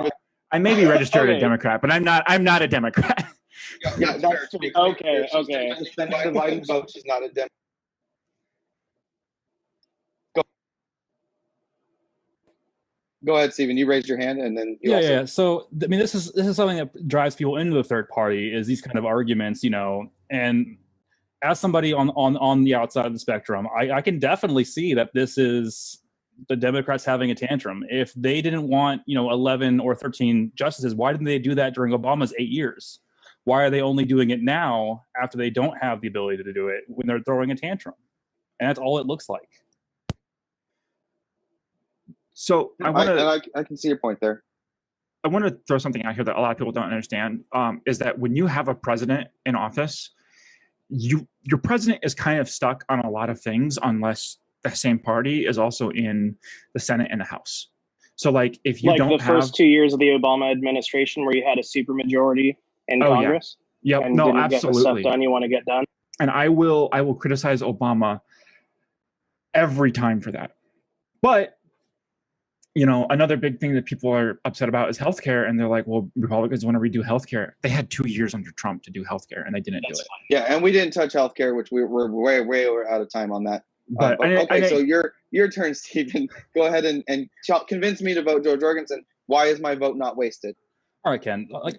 I may be registered a Democrat, but I'm not a Democrat. Yeah, that's okay. Biden vote. She's not a Democrat. Go ahead, Stephen. You raised your hand, and then yeah. So I mean, this is something that drives people into the third party is these kind of arguments, and as somebody on the outside of the spectrum, I can definitely see that this is the Democrats having a tantrum. If they didn't want, 11 or 13 justices, why didn't they do that during Obama's 8 years? Why are they only doing it now after they don't have the ability to do it when they're throwing a tantrum? And that's all it looks like. So I can see your point there. I want to throw something out here that a lot of people don't understand, is that when you have a president in office, your president is kind of stuck on a lot of things unless the same party is also in the Senate and the House. So like if you like don't the have first 2 years of the Obama administration where you had a supermajority in Congress Yep. and No, didn't get the stuff absolutely. done you want to get done. And I will criticize Obama every time for that. But you know, another big thing that people are upset about is healthcare, and they're like, "Well, Republicans want to redo healthcare." They had 2 years under Trump to do healthcare, and they didn't do it. Yeah, and we didn't touch healthcare, which we're way out of time on that. But So your turn, Stephen. Go ahead and convince me to vote Joe Jorgensen. Why is my vote not wasted? All right, Ken. Like,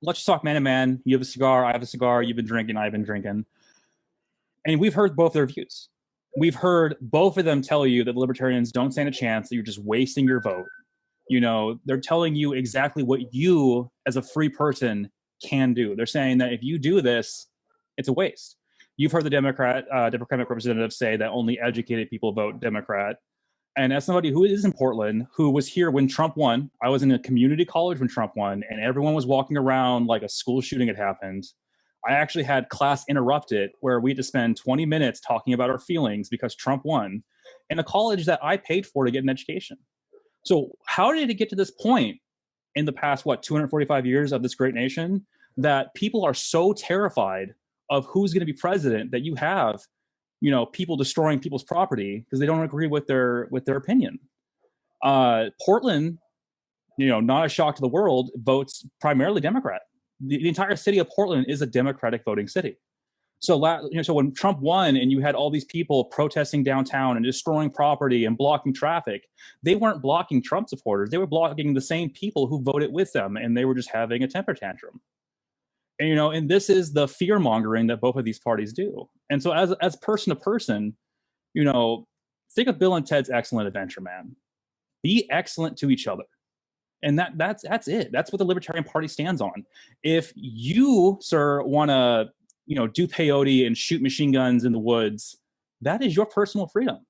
let's just talk man to man. You have a cigar. I have a cigar. You've been drinking. I've been drinking. And we've heard both their views. We've heard both of them tell you that the libertarians don't stand a chance, that you're just wasting your vote. You know, they're telling you exactly what you, as a free person, can do. They're saying that if you do this, it's a waste. You've heard the Democratic representatives say that only educated people vote Democrat. And as somebody who is in Portland, who was here when Trump won, I was in a community college when Trump won, and everyone was walking around like a school shooting had happened. I actually had class interrupted where we had to spend 20 minutes talking about our feelings because Trump won in a college that I paid for to get an education. So how did it get to this point in the past, 245 years of this great nation, that people are so terrified of who's going to be president that you have, you know, people destroying people's property because they don't agree with their opinion? Portland, you know, not a shock to the world, votes primarily Democrat. The entire city of Portland is a Democratic voting city. So, so when Trump won and you had all these people protesting downtown and destroying property and blocking traffic, they weren't blocking Trump supporters. They were blocking the same people who voted with them, and they were just having a temper tantrum. And, you know, and this is the fear mongering that both of these parties do. And so as person to person, you know, think of Bill and Ted's Excellent Adventure, man. Be excellent to each other. And that's it. That's what the Libertarian Party stands on. If you, sir, want to, you know, do peyote and shoot machine guns in the woods, that is your personal freedom.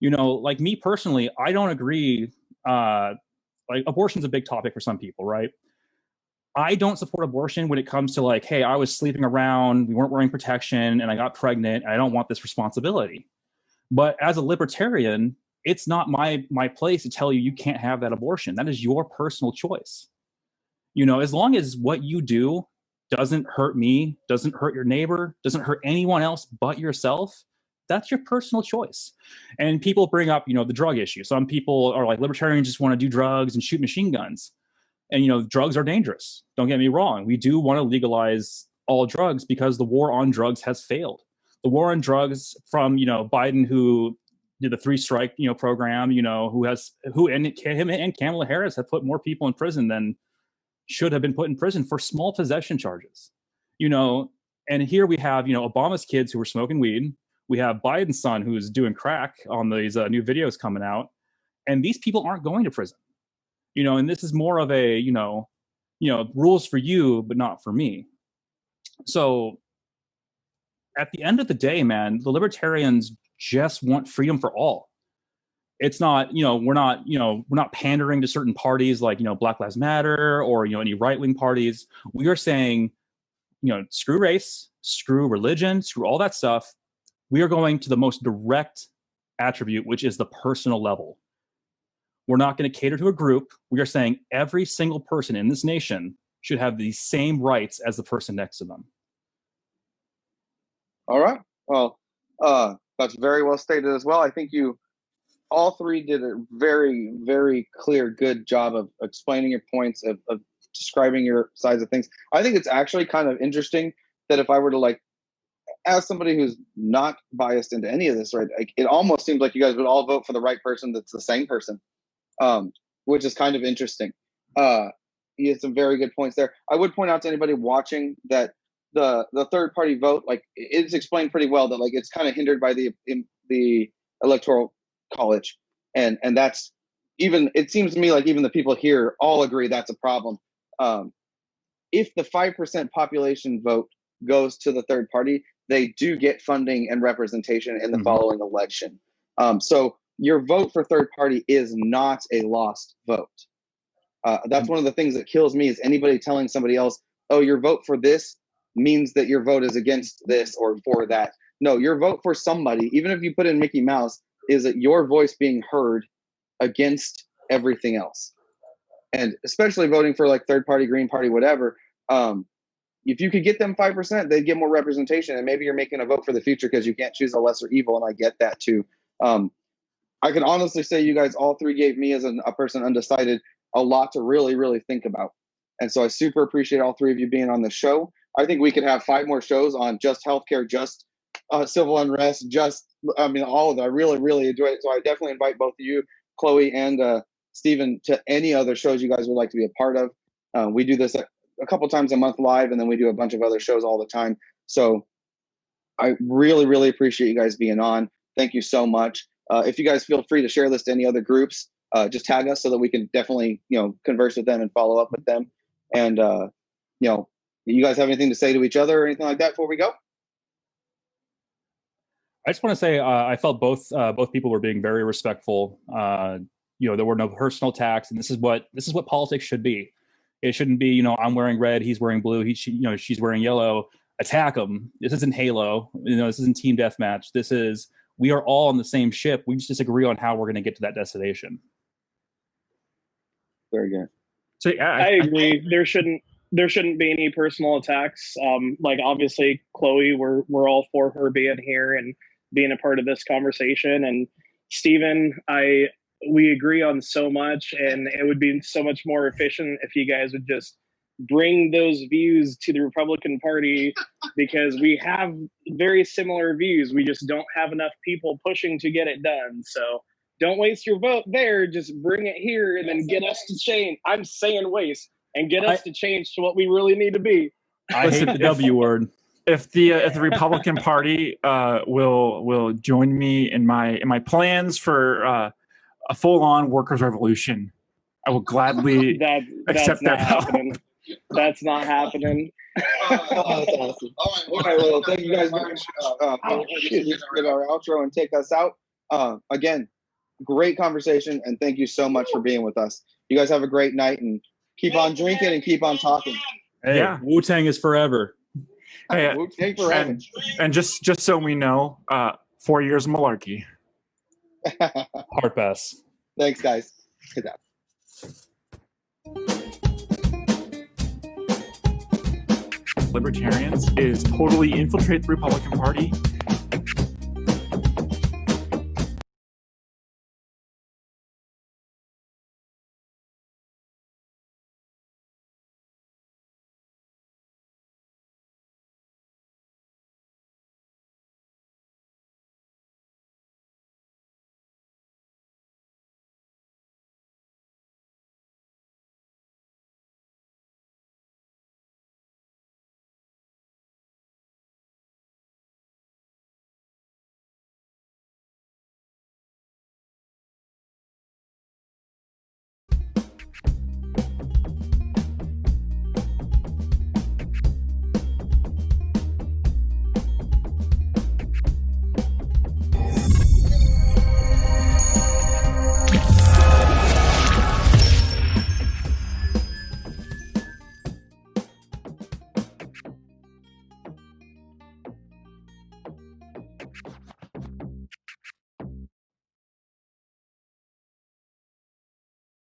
You know, like me personally, I don't agree. Like abortion's a big topic for some people, right? I don't support abortion when it comes to like, hey, I was sleeping around, we weren't wearing protection, and I got pregnant. And I don't want this responsibility. But as a libertarian, it's not my place to tell you you can't have that abortion. That is your personal choice. You know, as long as what you do doesn't hurt me, doesn't hurt your neighbor, doesn't hurt anyone else but yourself, that's your personal choice. And people bring up, you know, the drug issue. Some people are like, libertarians just want to do drugs and shoot machine guns. And, you know, drugs are dangerous. Don't get me wrong. We do want to legalize all drugs because the war on drugs has failed. The war on drugs from, you know, Biden, who did the 3-strike, you know, program, you know, him and Kamala Harris have put more people in prison than should have been put in prison for small possession charges, you know. And here we have, you know, Obama's kids who were smoking weed. We have Biden's son who's doing crack on these new videos coming out, and these people aren't going to prison, you know. And this is more of a, you know, rules for you but not for me. So at the end of the day, man, the libertarians just want freedom for all. It's not, you know, we're not pandering to certain parties like, you know, Black Lives Matter or, you know, any right-wing parties. We are saying, you know, screw race, screw religion, screw all that stuff. We are going to the most direct attribute, which is the personal level. We're not going to cater to a group. We are saying every single person in this nation should have the same rights as the person next to them. All right. Well, that's very well stated as well. I think you all three did a very, very clear, good job of explaining your points, of describing your sides of things. I think it's actually kind of interesting that if I were to, like, as somebody who's not biased into any of this, right, like, it almost seems like you guys would all vote for the right person that's the same person, which is kind of interesting. You had some very good points there. I would point out to anybody watching that the third party vote, like, it's explained pretty well that, like, it's kind of hindered by the electoral college, and that's, even, it seems to me like even the people here all agree that's a problem. If the 5% population vote goes to the third party, they do get funding and representation in the following election. So your vote for third party is not a lost vote. That's one of the things that kills me, is anybody telling somebody else, oh, your vote for this means that your vote is against this or for that. No, your vote for somebody, even if you put in Mickey Mouse, is that your voice being heard against everything else. And especially voting for like third party, Green Party, whatever. If you could get them 5%, they'd get more representation. And maybe you're making a vote for the future because you can't choose a lesser evil. And I get that too. I can honestly say you guys all three gave me as a person undecided a lot to really, really think about. And so I super appreciate all three of you being on the show. I think we could have 5 more shows on just healthcare, just civil unrest, all of it. I really, really enjoyed it. So I definitely invite both of you, Chloe and Stephen, to any other shows you guys would like to be a part of. We do this a couple times a month live, and then we do a bunch of other shows all the time. So I really, really appreciate you guys being on. Thank you so much. If you guys feel free to share this to any other groups, just tag us so that we can definitely, converse with them and follow up with them. And, you guys have anything to say to each other or anything like that before we go? I just want to say I felt both people were being very respectful. There were no personal attacks, and this is what politics should be. It shouldn't be, I'm wearing red, he's wearing blue, she's wearing yellow. Attack them. This isn't Halo. This isn't team deathmatch. We are all on the same ship. We just disagree on how we're going to get to that destination. Very good. So I agree. There shouldn't be any personal attacks. Obviously, Chloe, we're all for her being here and being a part of this conversation. And Stephen, we agree on so much, and it would be so much more efficient if you guys would just bring those views to the Republican Party, because we have very similar views. We just don't have enough people pushing to get it done. So don't waste your vote there. Just bring it here and then get us to change. I'm saying waste and get us to change to what we really need to be. I hate the W word. If the Republican Party will join me in my plans for a full-on workers' revolution, I will gladly accept their help. That's not happening. That's awesome. All right, well, thank you guys very much. Get our outro and take us out. Again, great conversation, and thank you so much for being with us. You guys have a great night, and keep on drinking and keep on talking. Hey, yeah. Wu-Tang is forever. Hey, Wu-Tang forever. And just so we know, 4 years malarkey. Hard pass. Thanks, guys. Good job. Libertarians is totally infiltrate the Republican Party